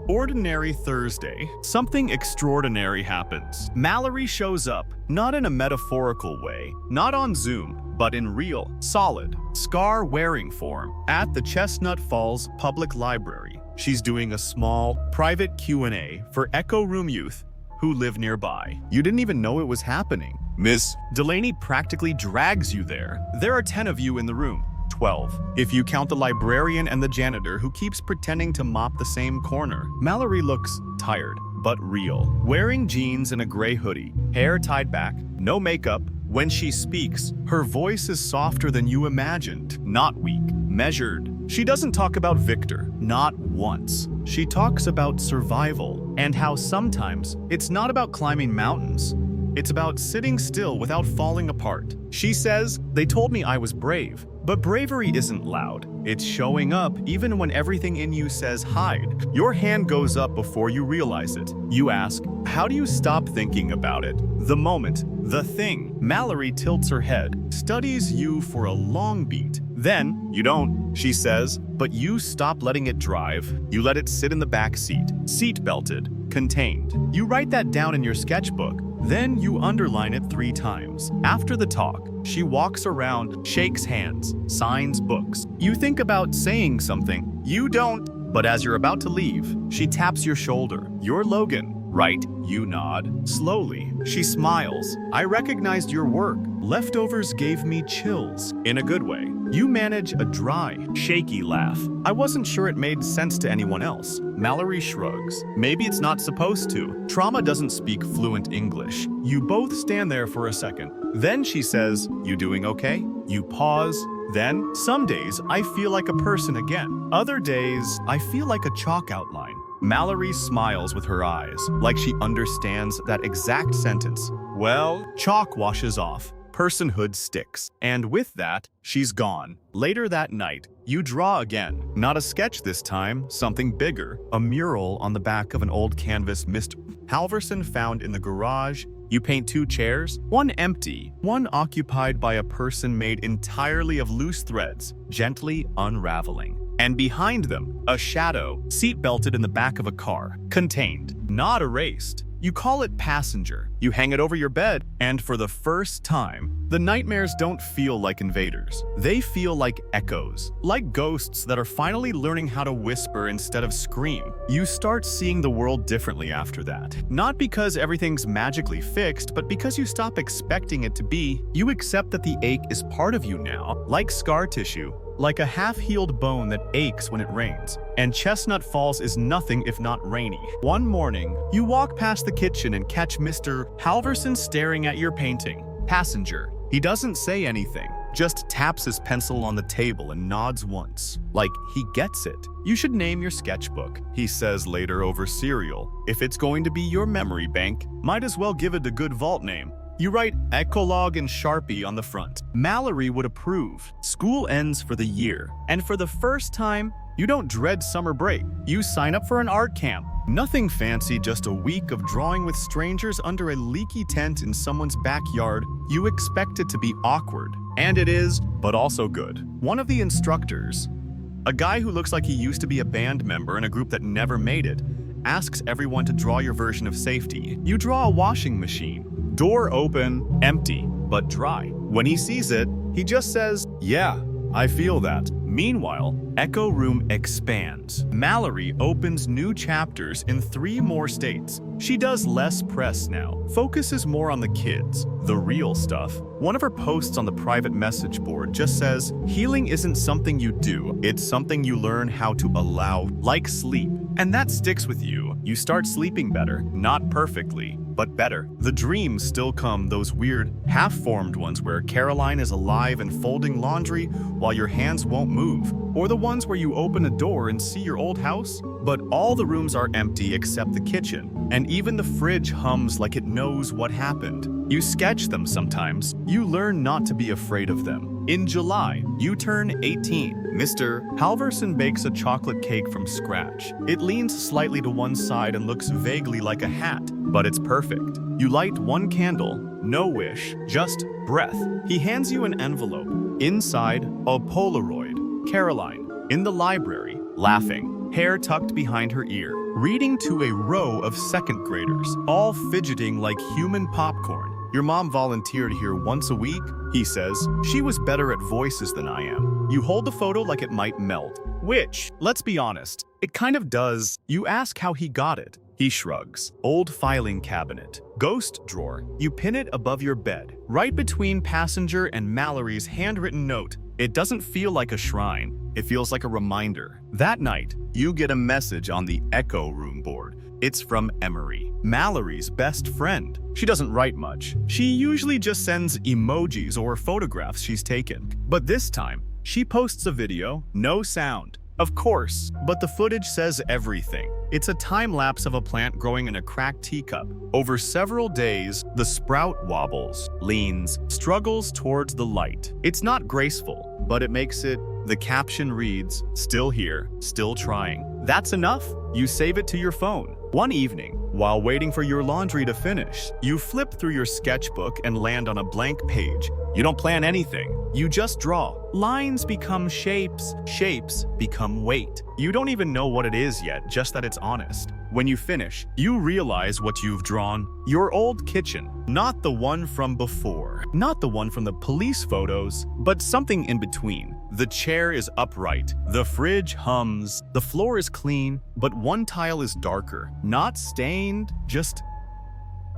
ordinary Thursday, something extraordinary happens. Mallory shows up, not in a metaphorical way, not on Zoom, but in real, solid, scar-wearing form, at the Chestnut Falls Public Library. She's doing a small, private Q&A for Echo Room youth who live nearby. You didn't even know it was happening. Miss Delaney practically drags you there. There are 10 of you in the room. 12, if you count the librarian and the janitor who keeps pretending to mop the same corner. Mallory looks tired, but real. Wearing jeans and a gray hoodie, hair tied back, no makeup. When she speaks, her voice is softer than you imagined. Not weak, measured. She doesn't talk about Victor, not once. She talks about survival and how sometimes it's not about climbing mountains. It's about sitting still without falling apart. She says, they told me I was brave, But bravery isn't loud. It's showing up even when everything in you says hide. Your hand goes up before you realize it. You ask, how do you stop thinking about it? The moment, the thing. Mallory tilts her head, studies you for a long beat. Then, you don't, she says, but you stop letting it drive. You let it sit in the back seat belted, contained. You write that down in your sketchbook. Then you underline it 3 times. After the talk, she walks around, shakes hands, signs books. You think about saying something. You don't, but as you're about to leave, she taps your shoulder. You're Logan, right? You nod. Slowly, she smiles. I recognized your work. Leftovers gave me chills, in a good way. You manage a dry, shaky laugh. I wasn't sure it made sense to anyone else. Mallory shrugs. Maybe it's not supposed to. Trauma doesn't speak fluent English. You both stand there for a second. Then she says, you doing okay? You pause. Then, some days, I feel like a person again. Other days, I feel like a chalk outline. Mallory smiles with her eyes, like she understands that exact sentence. Well, chalk washes off. Personhood sticks. And with that, she's gone. Later that night, you draw again. Not a sketch this time, something bigger. A mural on the back of an old canvas Mr. Halverson found in the garage. You paint 2 chairs, one empty, one occupied by a person made entirely of loose threads, gently unraveling. And behind them, a shadow, seat-belted in the back of a car, contained, not erased. You call it passenger. You hang it over your bed, and for the first time, the nightmares don't feel like invaders. They feel like echoes, like ghosts that are finally learning how to whisper instead of scream. You start seeing the world differently after that. Not because everything's magically fixed, but because you stop expecting it to be. You accept that the ache is part of you now, like scar tissue, like a half-healed bone that aches when it rains. And Chestnut Falls is nothing if not rainy. One morning, you walk past the kitchen and catch Mr. Halverson staring at your painting. Passenger. He doesn't say anything, just taps his pencil on the table and nods once, like he gets it. You should name your sketchbook, he says later over cereal. If it's going to be your memory bank, might as well give it a good vault name. You write Ecologue in Sharpie on the front. Mallory would approve. School ends for the year, and for the first time, you don't dread summer break. You sign up for an art camp. Nothing fancy, just a week of drawing with strangers under a leaky tent in someone's backyard. You expect it to be awkward, and it is, but also good. One of the instructors, a guy who looks like he used to be a band member in a group that never made it, asks everyone to draw your version of safety. You draw a washing machine. Door open, empty, but dry. When he sees it, he just says, yeah, I feel that. Meanwhile, Echo Room expands. Mallory opens new chapters in 3 more states. She does less press now, focuses more on the kids, the real stuff. One of her posts on the private message board just says, healing isn't something you do, it's something you learn how to allow, like sleep. And that sticks with you. You start sleeping better, not perfectly, but better. The dreams still come, those weird, half-formed ones where Caroline is alive and folding laundry while your hands won't move, or the ones where you open a door and see your old house. But all the rooms are empty except the kitchen, and even the fridge hums like it knows what happened. You sketch them sometimes. You learn not to be afraid of them. In July, you turn 18. Mr. Halverson bakes a chocolate cake from scratch. It leans slightly to one side and looks vaguely like a hat, but it's perfect. You light 1 candle, no wish, just breath. He hands you an envelope. Inside, a Polaroid. Caroline, in the library, laughing, hair tucked behind her ear, reading to a row of 2nd graders, all fidgeting like human popcorn. Your mom volunteered here once a week, he says. She was better at voices than I am. You hold the photo like it might melt, which, let's be honest, it kind of does. You ask how he got it. He shrugs. Old filing cabinet. Ghost drawer. You pin it above your bed, right between passenger and Mallory's handwritten note. It doesn't feel like a shrine. It feels like a reminder. That night, you get a message on the Echo Room board. It's from Emery, Mallory's best friend. She doesn't write much. She usually just sends emojis or photographs she's taken. But this time, she posts a video, no sound, Of course, but the footage says everything. It's a time-lapse of a plant growing in a cracked teacup. Over several days, the sprout wobbles, leans, struggles towards the light. It's not graceful, but it makes it. The caption reads, "Still here, still trying." That's enough? You save it to your phone. One evening, while waiting for your laundry to finish, you flip through your sketchbook and land on a blank page. You don't plan anything. You just draw. Lines become shapes, shapes become weight. You don't even know what it is yet, just that it's honest. When you finish, you realize what you've drawn. Your old kitchen. Not the one from before. Not the one from the police photos, but something in between. The chair is upright. The fridge hums. The floor is clean, but one tile is darker. Not stained, just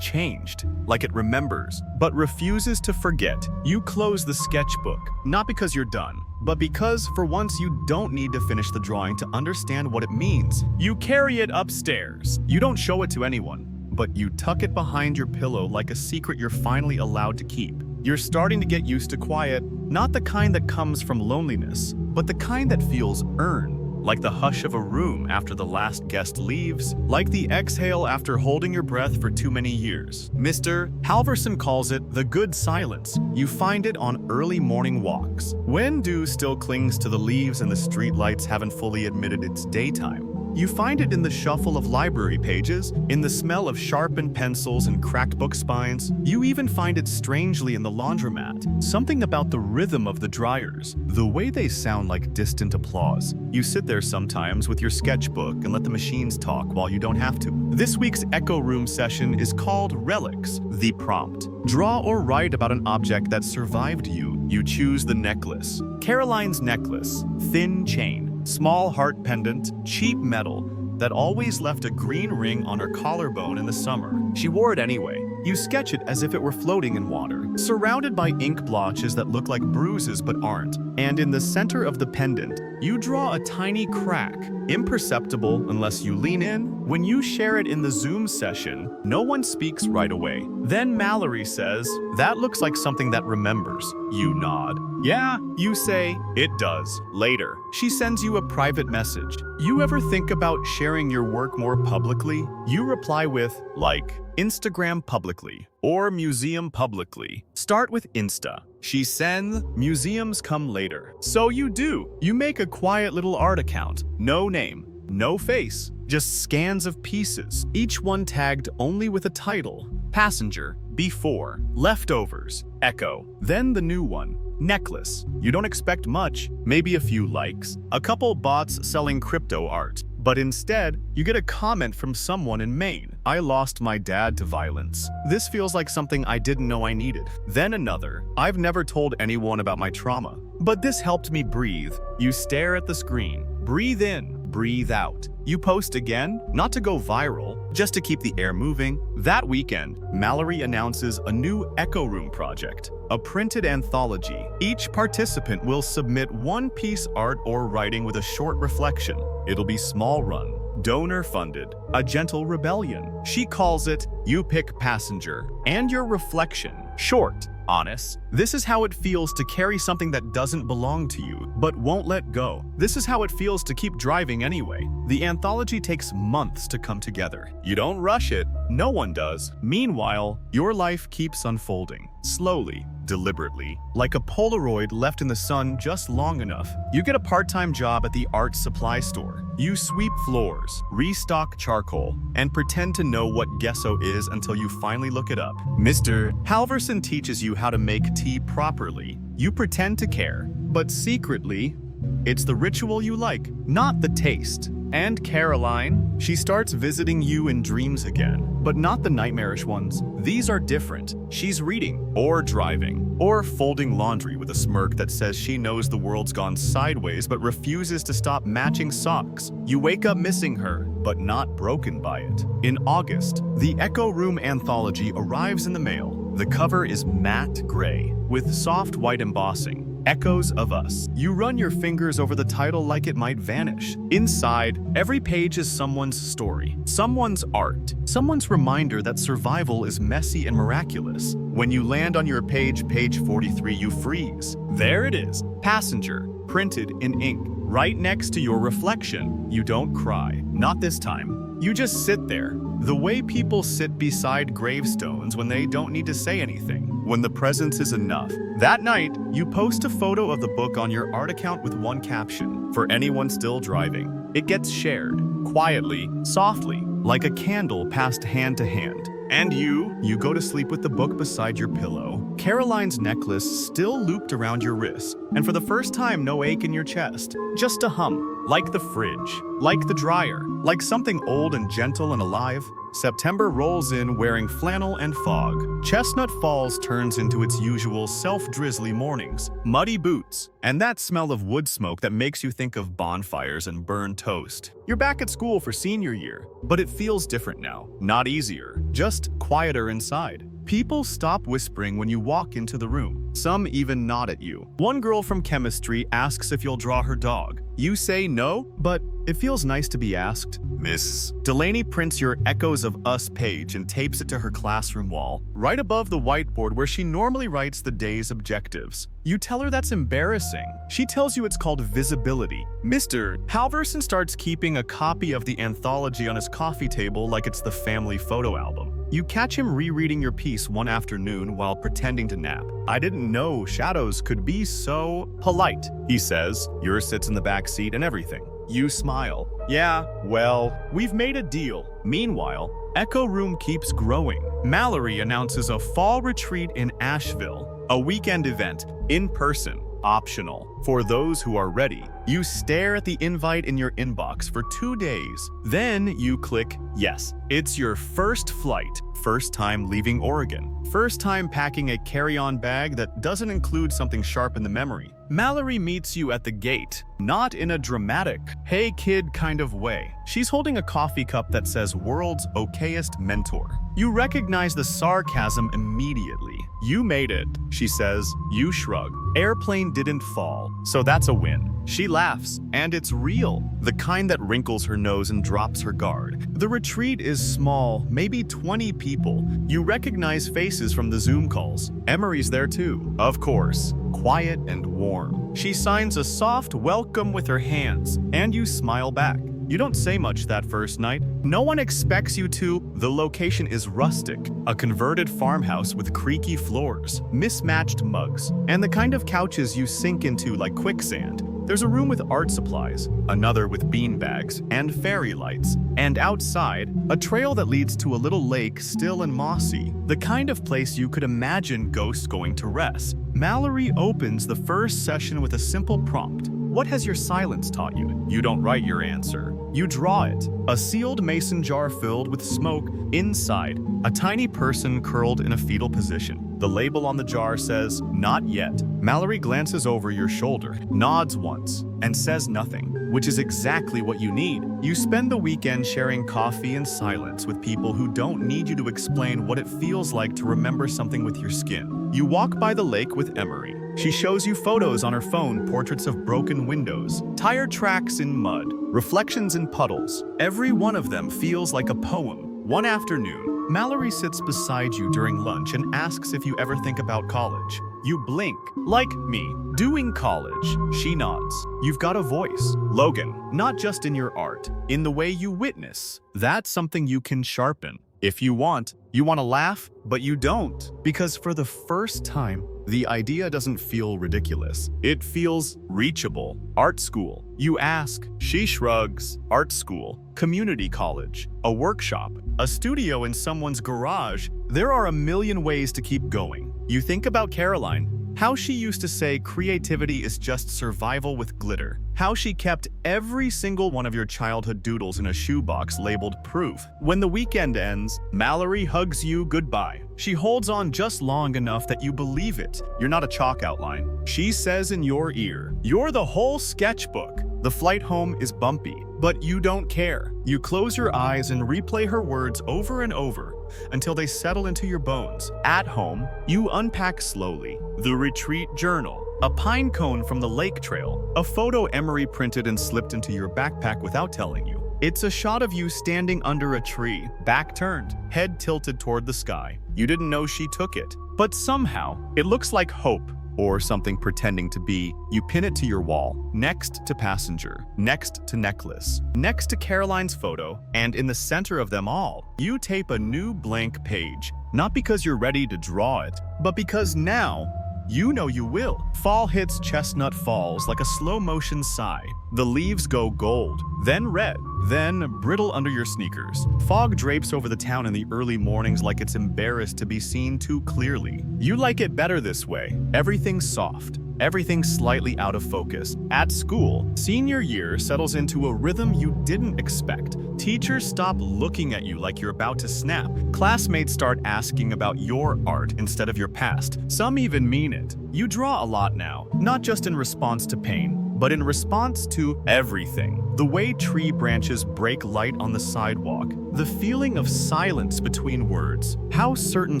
changed, like it remembers, but refuses to forget. You close the sketchbook, not because you're done, but because for once you don't need to finish the drawing to understand what it means. You carry it upstairs. You don't show it to anyone, but you tuck it behind your pillow like a secret you're finally allowed to keep. You're starting to get used to quiet, not the kind that comes from loneliness, but the kind that feels earned. Like the hush of a room after the last guest leaves, like the exhale after holding your breath for too many years. Mr. Halverson calls it the good silence. You find it on early morning walks, when dew still clings to the leaves and the streetlights haven't fully admitted it's daytime. You find it in the shuffle of library pages, in the smell of sharpened pencils and cracked book spines. You even find it strangely in the laundromat. Something about the rhythm of the dryers, the way they sound like distant applause. You sit there sometimes with your sketchbook and let the machines talk while you don't have to. This week's Echo Room session is called Relics, the prompt. Draw or write about an object that survived you. You choose the necklace. Caroline's necklace, thin chain. Small heart pendant, cheap metal, that always left a green ring on her collarbone in the summer. She wore it anyway. You sketch it as if it were floating in water, surrounded by ink blotches that look like bruises but aren't. And in the center of the pendant, you draw a tiny crack, imperceptible unless you lean in. When you share it in the Zoom session, no one speaks right away. Then Mallory says, "That looks like something that remembers." You nod. "Yeah," you say. "It does." Later, she sends you a private message. "You ever think about sharing your work more publicly?" You reply with, like, Instagram publicly or museum publicly. Start with Insta. She sends, museums come later. So you do. You make a quiet little art account. No name, no face, just scans of pieces, each one tagged only with a title. Passenger, before, leftovers, echo. Then the new one, necklace. You don't expect much, maybe a few likes, a couple bots selling crypto art. But instead, you get a comment from someone in Maine. "I lost my dad to violence. This feels like something I didn't know I needed." Then another, "I've never told anyone about my trauma, but this helped me breathe." You stare at the screen. Breathe in, breathe out. You post again, not to go viral, just to keep the air moving. That weekend, Mallory announces a new Echo Room project, a printed anthology. Each participant will submit one piece art or writing with a short reflection. It'll be small run, donor funded, a gentle rebellion. She calls it You Pick Passenger, and your reflection, short, honest. This is how it feels to carry something that doesn't belong to you, but won't let go. This is how it feels to keep driving anyway. The anthology takes months to come together. You don't rush it, no one does. Meanwhile, your life keeps unfolding, slowly, deliberately, like a Polaroid left in the sun just long enough. You get a part-time job at the art supply store. You sweep floors, restock charcoal, and pretend to know what gesso is until you finally look it up. Mr. Halverson teaches you how to make tea properly. You pretend to care, but secretly, it's the ritual you like, not the taste. And Caroline, she starts visiting you in dreams again, but not the nightmarish ones. These are different. She's reading, or driving, or folding laundry with a smirk that says she knows the world's gone sideways but refuses to stop matching socks. You wake up missing her, but not broken by it. In August, the Echo Room anthology arrives in the mail. The cover is matte gray, with soft white embossing. Echoes of Us. You run your fingers over the title like it might vanish. Inside, every page is someone's story, someone's art, someone's reminder that survival is messy and miraculous. When you land on your page 43, you freeze. There it is, Passenger, printed in ink. right next to your reflection. You don't cry. Not this time. You just sit there. The way people sit beside gravestones when they don't need to say anything, when the presence is enough. That night, you post a photo of the book on your art account with one caption, for anyone still driving. It gets shared, quietly, softly, like a candle passed hand to hand. And you go to sleep with the book beside your pillow. Caroline's necklace still looped around your wrist, and for the first time, no ache in your chest. Just a hum, like the fridge, like the dryer, like something old and gentle and alive. September rolls in wearing flannel and fog. Chestnut Falls turns into its usual self-drizzly mornings, muddy boots, and that smell of wood smoke that makes you think of bonfires and burned toast. You're back at school for senior year, but it feels different now. Not easier, just quieter inside. People stop whispering when you walk into the room. Some even nod at you. One girl from chemistry asks if you'll draw her dog. You say no, but it feels nice to be asked. Miss Delaney prints your Echoes of Us page and tapes it to her classroom wall, right above the whiteboard where she normally writes the day's objectives. You tell her that's embarrassing. She tells you it's called visibility. Mr. Halverson starts keeping a copy of the anthology on his coffee table like it's the family photo album. You catch him rereading your piece one afternoon while pretending to nap. I didn't know shadows could be so polite, he says. Yours sits in the back seat and everything. You smile. Yeah, well, we've made a deal. Meanwhile, Echo Room keeps growing. Mallory announces a fall retreat in Asheville, a weekend event, in person, optional, for those who are ready. You stare at the invite in your inbox for 2 days. Then you click yes. It's your first flight, first time leaving Oregon, first time packing a carry-on bag that doesn't include something sharp in the memory. Mallory meets you at the gate, not in a dramatic, hey kid kind of way. She's holding a coffee cup that says world's okayest mentor. You recognize the sarcasm immediately. You made it, she says. You shrug. Airplane didn't fall, so that's a win. She laughs, and it's real, the kind that wrinkles her nose and drops her guard. The retreat is small, maybe 20 people. You recognize faces from the Zoom calls. Emery's there too, of course, quiet and warm. She signs a soft welcome with her hands, and you smile back. You don't say much that first night. No one expects you to. The location is rustic, a converted farmhouse with creaky floors, mismatched mugs, and the kind of couches you sink into like quicksand. There's a room with art supplies, another with beanbags and fairy lights, and outside, a trail that leads to a little lake still and mossy, the kind of place you could imagine ghosts going to rest. Mallory opens the first session with a simple prompt. What has your silence taught you? You don't write your answer. You draw it. A sealed mason jar filled with smoke. Inside, a tiny person curled in a fetal position. The label on the jar says, "Not yet." Mallory glances over your shoulder, nods once, and says nothing, which is exactly what you need. You spend the weekend sharing coffee in silence with people who don't need you to explain what it feels like to remember something with your skin. You walk by the lake with Emery. She shows you photos on her phone, portraits of broken windows, tire tracks in mud, reflections in puddles. Every one of them feels like a poem. One afternoon, Mallory sits beside you during lunch and asks if you ever think about college. You blink. Like me, doing college. She nods. You've got a voice. Logan, not just in your art, in the way you witness. That's something you can sharpen. If you want to laugh, but you don't. Because for the first time, the idea doesn't feel ridiculous. It feels reachable. Art school. You ask. She shrugs. Art school. Community college. A workshop. A studio in someone's garage. There are a million ways to keep going. You think about Caroline. How she used to say creativity is just survival with glitter. How she kept every single one of your childhood doodles in a shoebox labeled proof. When the weekend ends, Mallory hugs you goodbye. She holds on just long enough that you believe it. You're not a chalk outline. She says in your ear, "You're the whole sketchbook." The flight home is bumpy, but you don't care. You close your eyes and replay her words over and over until they settle into your bones. At home, you unpack slowly. The retreat journal, a pine cone from the lake trail, a photo Emery printed and slipped into your backpack without telling you. It's a shot of you standing under a tree, back turned, head tilted toward the sky. You didn't know she took it, but somehow it looks like hope. or something pretending to be. You pin it to your wall, next to passenger, next to necklace, next to Caroline's photo, and in the center of them all, you tape a new blank page. Not because you're ready to draw it, but because now, you know you will. Fall hits Chestnut Falls like a slow-motion sigh. The leaves go gold, then red, then brittle under your sneakers. Fog drapes over the town in the early mornings like it's embarrassed to be seen too clearly. You like it better this way. Everything's soft. Everything slightly out of focus. At school, senior year settles into a rhythm you didn't expect. Teachers stop looking at you like you're about to snap. Classmates start asking about your art instead of your past. Some even mean it. You draw a lot now, not just in response to pain, but in response to everything. The way tree branches break light on the sidewalk, the feeling of silence between words, how certain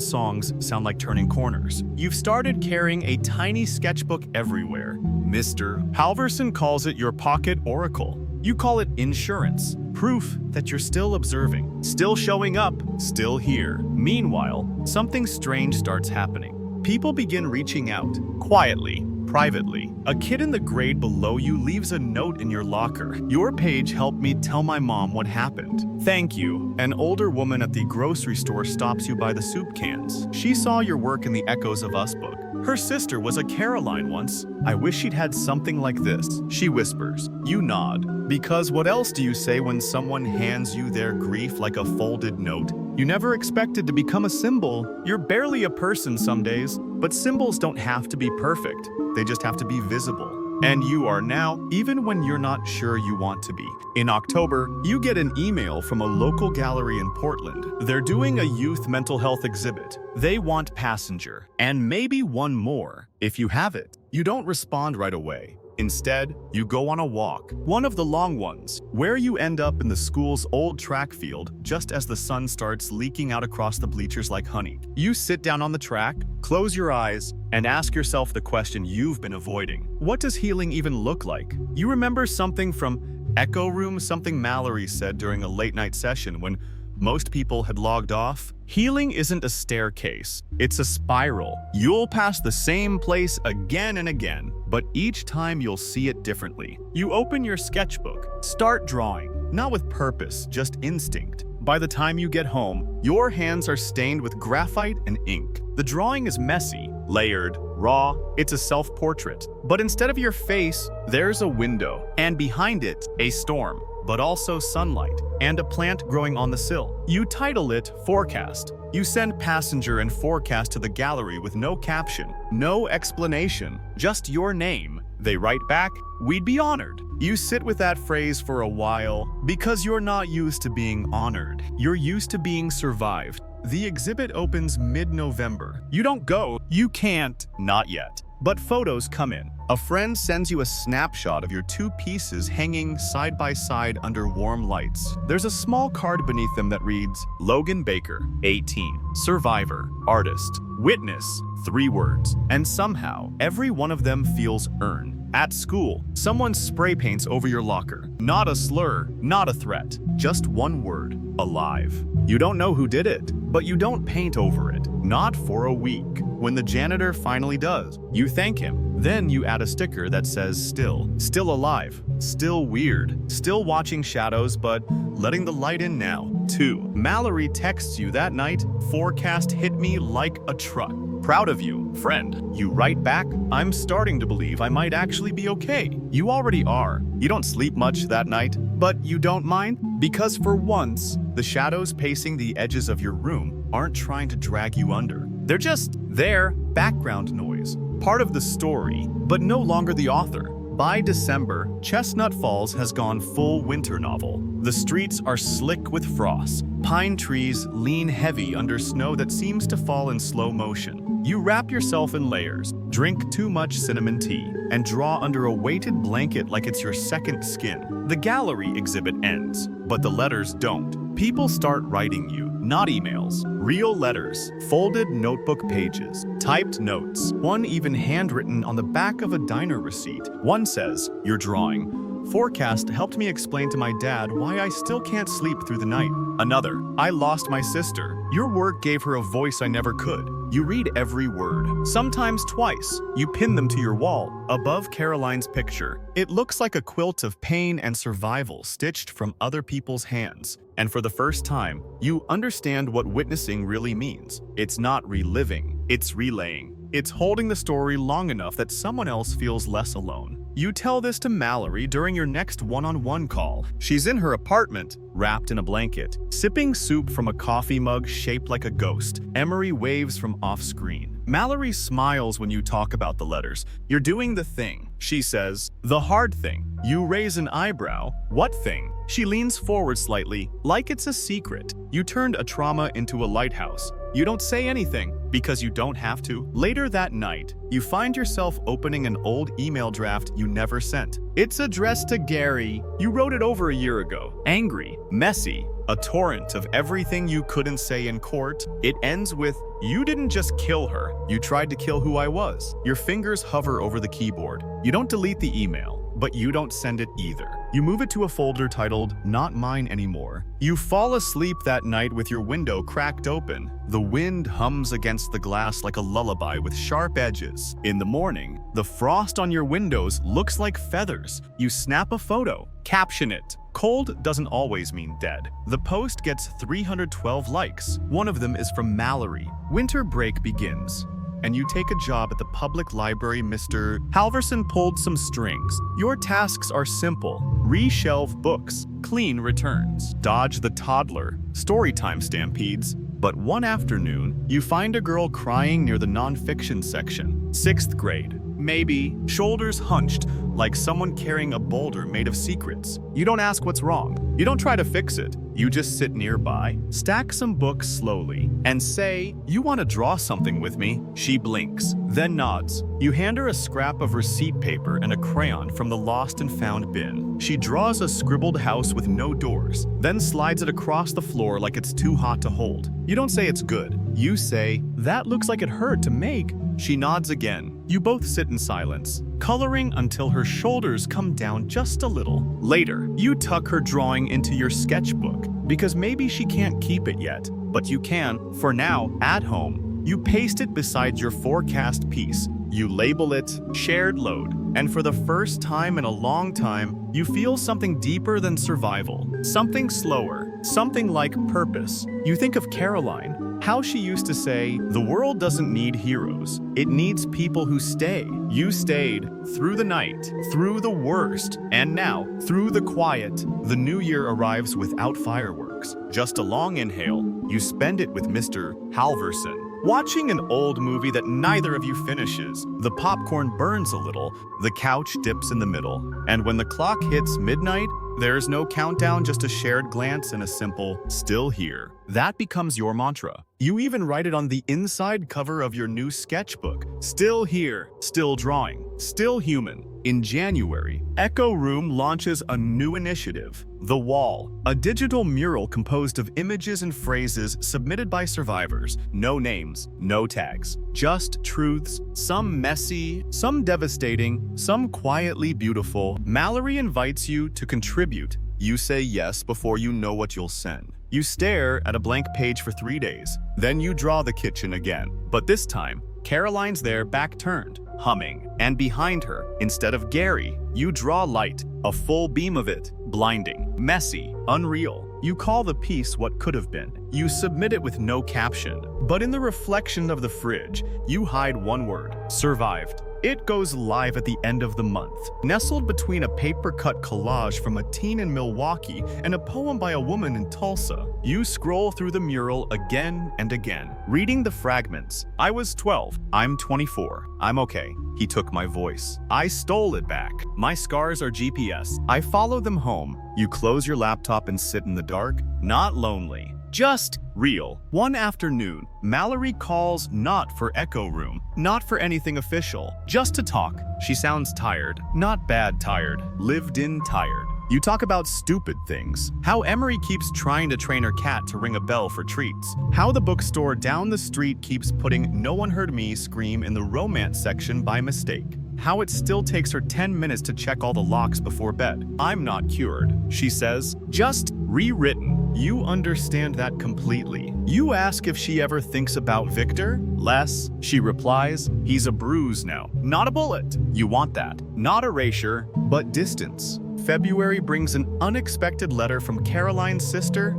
songs sound like turning corners. You've started carrying a tiny sketchbook everywhere. Mr. Halverson calls it your pocket oracle. You call it insurance, proof that you're still observing, still showing up, still here. Meanwhile, something strange starts happening. People begin reaching out, quietly, privately. A kid in the grade below you leaves a note in your locker. Your page helped me tell my mom what happened. Thank you. An older woman at the grocery store stops you by the soup cans. She saw your work in the Echoes of Us book. Her sister was a Caroline once. I wish she'd had something like this. She whispers. You nod. Because what else do you say when someone hands you their grief like a folded note? You never expected to become a symbol. You're barely a person some days, but symbols don't have to be perfect. They just have to be visible. And you are now, even when you're not sure you want to be. In October, you get an email from a local gallery in Portland. They're doing a youth mental health exhibit. They want passenger, and maybe one more, if you have it. You don't respond right away. Instead, you go on a walk, one of the long ones, where you end up in the school's old track field just as the sun starts leaking out across the bleachers like honey. You sit down on the track, close your eyes, and ask yourself the question you've been avoiding. What does healing even look like? You remember something from Echo Room, something Mallory said during a late-night session when most people had logged off? Healing isn't a staircase, it's a spiral. You'll pass the same place again and again, but each time you'll see it differently. You open your sketchbook, start drawing, not with purpose, just instinct. By the time you get home, your hands are stained with graphite and ink. The drawing is messy, layered, raw. It's a self-portrait. But instead of your face, there's a window, and behind it, a storm, but also sunlight, and a plant growing on the sill. You title it Forecast. You send passenger and forecast to the gallery with no caption, no explanation, just your name. They write back, we'd be honored. You sit with that phrase for a while because you're not used to being honored. You're used to being survived. The exhibit opens mid-November. You don't go, you can't, not yet. But photos come in. A friend sends you a snapshot of your two pieces hanging side by side under warm lights. There's a small card beneath them that reads, Logan Baker, 18, survivor, artist, witness, 3 words. And somehow, every one of them feels earned. At school, someone spray paints over your locker. Not a slur, not a threat, just one word, alive. You don't know who did it, but you don't paint over it. Not for a week. When the janitor finally does, you thank him. Then you add a sticker that says still alive, still weird, still watching shadows, but letting the light in now. 2. Mallory texts you that night, forecast hit me like a truck. Proud of you, friend. You write back, I'm starting to believe I might actually be okay. You already are. You don't sleep much that night, but you don't mind? Because for once, the shadows pacing the edges of your room aren't trying to drag you under. They're just there, background noise, part of the story, but no longer the author. By December, Chestnut Falls has gone full winter novel. The streets are slick with frost. Pine trees lean heavy under snow that seems to fall in slow motion. You wrap yourself in layers, drink too much cinnamon tea, and draw under a weighted blanket like it's your second skin. The gallery exhibit ends, but the letters don't. People start writing you, not emails, real letters, folded notebook pages, typed notes, one even handwritten on the back of a diner receipt. One says, "Your drawing. Forecast helped me explain to my dad why I still can't sleep through the night." Another, "I lost my sister. Your work gave her a voice I never could." You read every word, sometimes twice. You pin them to your wall, above Caroline's picture. It looks like a quilt of pain and survival stitched from other people's hands. And for the first time, you understand what witnessing really means. It's not reliving, it's relaying. It's holding the story long enough that someone else feels less alone. You tell this to Mallory during your next one-on-one call. She's in her apartment, wrapped in a blanket, sipping soup from a coffee mug shaped like a ghost. Emery waves from off-screen. Mallory smiles when you talk about the letters. You're doing the thing, she says. The hard thing. You raise an eyebrow. What thing? She leans forward slightly, like it's a secret. You turned a trauma into a lighthouse. You don't say anything, because you don't have to. Later that night, you find yourself opening an old email draft you never sent. It's addressed to Gary. You wrote it over a year ago. Angry, messy, a torrent of everything you couldn't say in court. It ends with, "You didn't just kill her, you tried to kill who I was." Your fingers hover over the keyboard. You don't delete the email, but you don't send it either. You move it to a folder titled, "Not Mine Anymore." You fall asleep that night with your window cracked open. The wind hums against the glass like a lullaby with sharp edges. In the morning, the frost on your windows looks like feathers. You snap a photo, caption it. Cold doesn't always mean dead. The post gets 312 likes. One of them is from Mallory. Winter break begins, and you take a job at the public library. Mr. Halverson pulled some strings. Your tasks are simple. Reshelve books, clean returns, dodge the toddler, storytime stampedes. But one afternoon, you find a girl crying near the nonfiction section. 6th grade. Maybe, shoulders hunched, like someone carrying a boulder made of secrets. You don't ask what's wrong. You don't try to fix it. You just sit nearby, stack some books slowly, and say, "You want to draw something with me?" She blinks, then nods. You hand her a scrap of receipt paper and a crayon from the lost and found bin. She draws a scribbled house with no doors, then slides it across the floor like it's too hot to hold. You don't say it's good. You say, "That looks like it hurt to make." She nods again. You both sit in silence, coloring until her shoulders come down just a little. Later, you tuck her drawing into your sketchbook, because maybe she can't keep it yet, but you can, for now, at home. You paste it beside your forecast piece. You label it shared load, and for the first time in a long time, you feel something deeper than survival, something slower, something like purpose. You think of Caroline, how she used to say, "The world doesn't need heroes, it needs people who stay." You stayed through the night, through the worst, and now, through the quiet. The new year arrives without fireworks, just a long inhale. You spend it with Mr. Halverson, watching an old movie that neither of you finishes. The popcorn burns a little, the couch dips in the middle, and when the clock hits midnight, there's no countdown, just a shared glance and a simple, "Still here." That becomes your mantra. You even write it on the inside cover of your new sketchbook. Still here, still drawing, still human. In January, Echo Room launches a new initiative, The Wall, a digital mural composed of images and phrases submitted by survivors. No names, no tags, just truths, some messy, some devastating, some quietly beautiful. Mallory invites you to contribute. You say yes before you know what you'll send. You stare at a blank page for 3 days. Then you draw the kitchen again. But this time, Caroline's there, back turned, humming. And behind her, instead of Gary, you draw light, a full beam of it, blinding, messy, unreal. You call the piece What Could Have Been. You submit it with no caption. But in the reflection of the fridge, you hide one word: survived. It goes live at the end of the month, nestled between a paper-cut collage from a teen in Milwaukee and a poem by a woman in Tulsa. You scroll through the mural again and again, reading the fragments. "I was 12. I'm 24. I'm okay. He took my voice. I stole it back. My scars are GPS. I follow them home." You close your laptop and sit in the dark, not lonely, just real. One afternoon, Mallory calls, not for Echo Room, not for anything official, just to talk. She sounds tired, not bad tired, lived-in tired. You talk about stupid things, how Emery keeps trying to train her cat to ring a bell for treats, how the bookstore down the street keeps putting "No One Heard Me" scream in the romance section by mistake, how it still takes her 10 minutes to check all the locks before bed. "I'm not cured," she says, "just rewritten." You understand that completely. You ask if she ever thinks about Victor? Less. She replies, he's a bruise now, not a bullet. You want that. Not erasure, but distance. February brings an unexpected letter from Caroline's sister,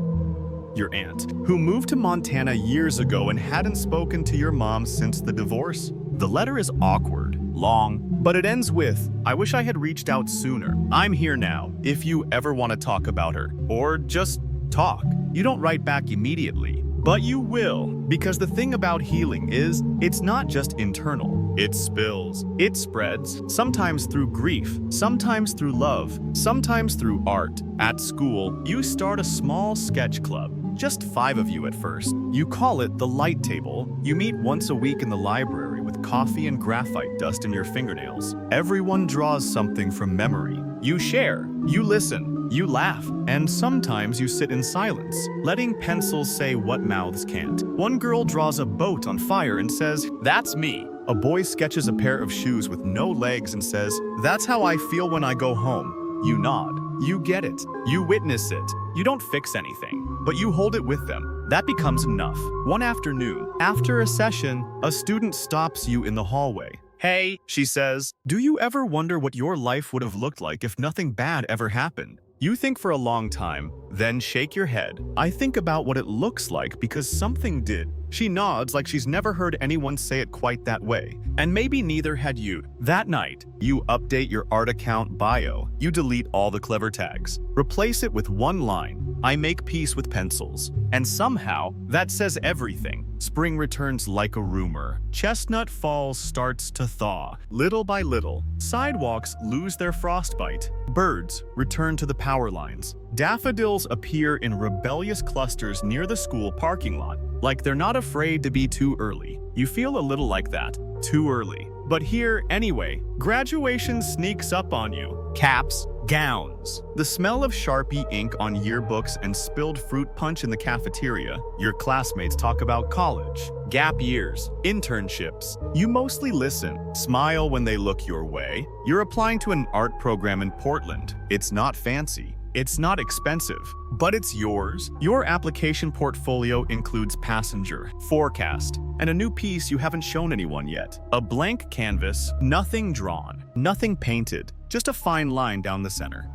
your aunt, who moved to Montana years ago and hadn't spoken to your mom since the divorce. The letter is awkward, long, but it ends with, I wish I had reached out sooner. I'm here now, if you ever want to talk about her. Or just talk. You don't write back immediately, but you will, because the thing about healing is, it's not just internal. It spills. It spreads, sometimes through grief, sometimes through love, sometimes through art. At school, you start a small sketch club. Just 5 of you at first. You call it the light table. You meet once a week in the library with coffee and graphite dust in your fingernails. Everyone draws something from memory. You share, you listen, you laugh, and sometimes you sit in silence, letting pencils say what mouths can't. One girl draws a boat on fire and says, "That's me." A boy sketches a pair of shoes with no legs and says, "That's how I feel when I go home." You nod. You get it. You witness it. You don't fix anything, but you hold it with them. That becomes enough. One afternoon, after a session, a student stops you in the hallway. "Hey," she says, "do you ever wonder what your life would have looked like if nothing bad ever happened?" You think for a long time, then shake your head. "I think about what it looks like because something did." She nods like she's never heard anyone say it quite that way. And maybe neither had you. That night, you update your art account bio. You delete all the clever tags. Replace it with one line, "I make peace with pencils." And somehow, that says everything. Spring returns like a rumor. Chestnut falls starts to thaw. Little by little, sidewalks lose their frostbite. Birds return to the power lines. Daffodils appear in rebellious clusters near the school parking lot, like they're not afraid to be too early. You feel a little like that, too early. But here, anyway, graduation sneaks up on you. Caps, gowns. The smell of Sharpie ink on yearbooks and spilled fruit punch in the cafeteria. Your classmates talk about college, gap years, internships. You mostly listen, smile when they look your way. You're applying to an art program in Portland. It's not fancy. It's not expensive, but it's yours. Your application portfolio includes passenger, forecast, and a new piece you haven't shown anyone yet. A blank canvas, nothing drawn, nothing painted, just a fine line down the center.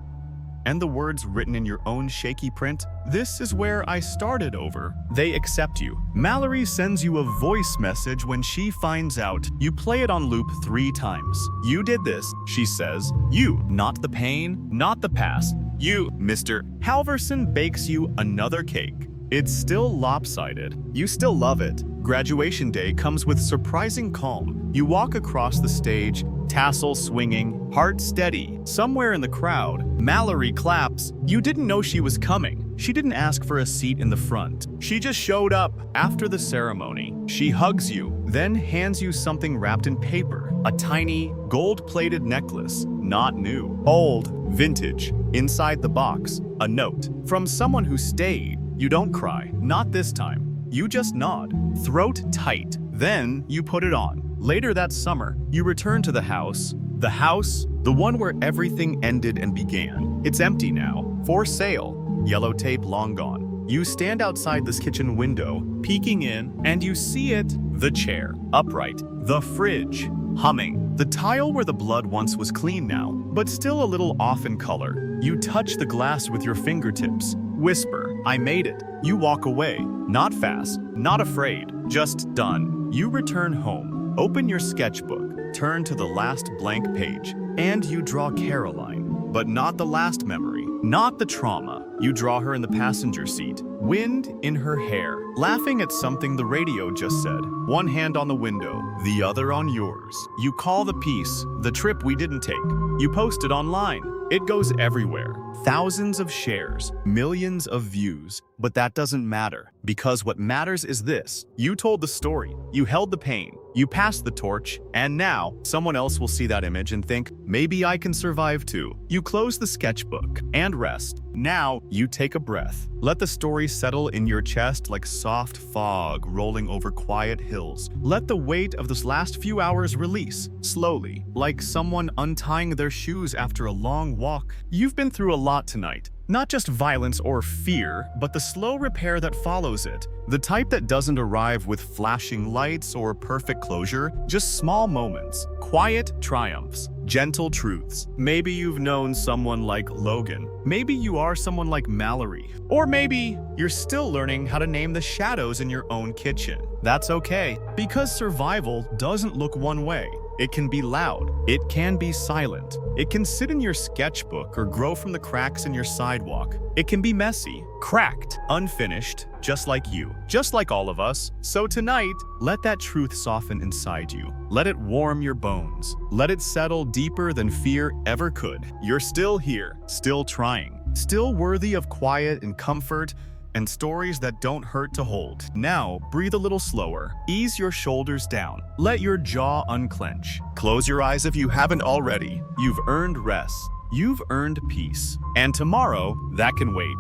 And the words written in your own shaky print, "This is where I started over." They accept you. Mallory sends you a voice message when she finds out. You play it on loop 3 times. "You did this," she says. You, not the pain, not the past. You, Mr. Halverson bakes you another cake. It's still lopsided. You still love it. Graduation day comes with surprising calm. You walk across the stage, tassel swinging, heart steady. Somewhere in the crowd, Mallory claps. You didn't know she was coming. She didn't ask for a seat in the front. She just showed up. After the ceremony, she hugs you, then hands you something wrapped in paper. A tiny, gold-plated necklace. Not new. Old. Vintage. Inside the box, a note. From someone who stayed. You don't cry. Not this time. You just nod. Throat tight. Then you put it on. Later that summer, you return to the house. The house, the one where everything ended and began. It's empty now. For sale. Yellow tape long gone. You stand outside this kitchen window, peeking in, and you see it. The chair, upright. The fridge, humming. The tile where the blood once was clean now, but still a little off in color. You touch the glass with your fingertips. Whisper, "I made it." You walk away. Not fast, not afraid, just done. You return home. Open your sketchbook. Turn to the last blank page. And you draw Caroline. But not the last memory. Not the trauma. You draw her in the passenger seat. Wind in her hair. Laughing at something the radio just said. One hand on the window, the other on yours. You call the piece, "The Trip We Didn't Take." You post it online. It goes everywhere. Thousands of shares, millions of views. But that doesn't matter, because what matters is this. You told the story. You held the pain. You passed the torch, and now someone else will see that image and think, maybe I can survive too. You close the sketchbook and rest. Now you take a breath. Let the story settle in your chest like soft fog rolling over quiet hills. Let the weight of this last few hours release, slowly, like someone untying their shoes after a long walk. You've been through a lot tonight. Not just violence or fear, but the slow repair that follows it. The type that doesn't arrive with flashing lights or perfect closure, just small moments, quiet triumphs, gentle truths. Maybe you've known someone like Logan. Maybe you are someone like Mallory. Or maybe you're still learning how to name the shadows in your own kitchen. That's okay, because survival doesn't look one way. It can be loud. It can be silent. It can sit in your sketchbook or grow from the cracks in your sidewalk. It can be messy, cracked, unfinished, just like you, just like all of us. So tonight, let that truth soften inside you. Let it warm your bones. Let it settle deeper than fear ever could. You're still here, still trying, still worthy of quiet and comfort, and stories that don't hurt to hold. Now, breathe a little slower. Ease your shoulders down. Let your jaw unclench. Close your eyes if you haven't already. You've earned rest. You've earned peace. And tomorrow, that can wait.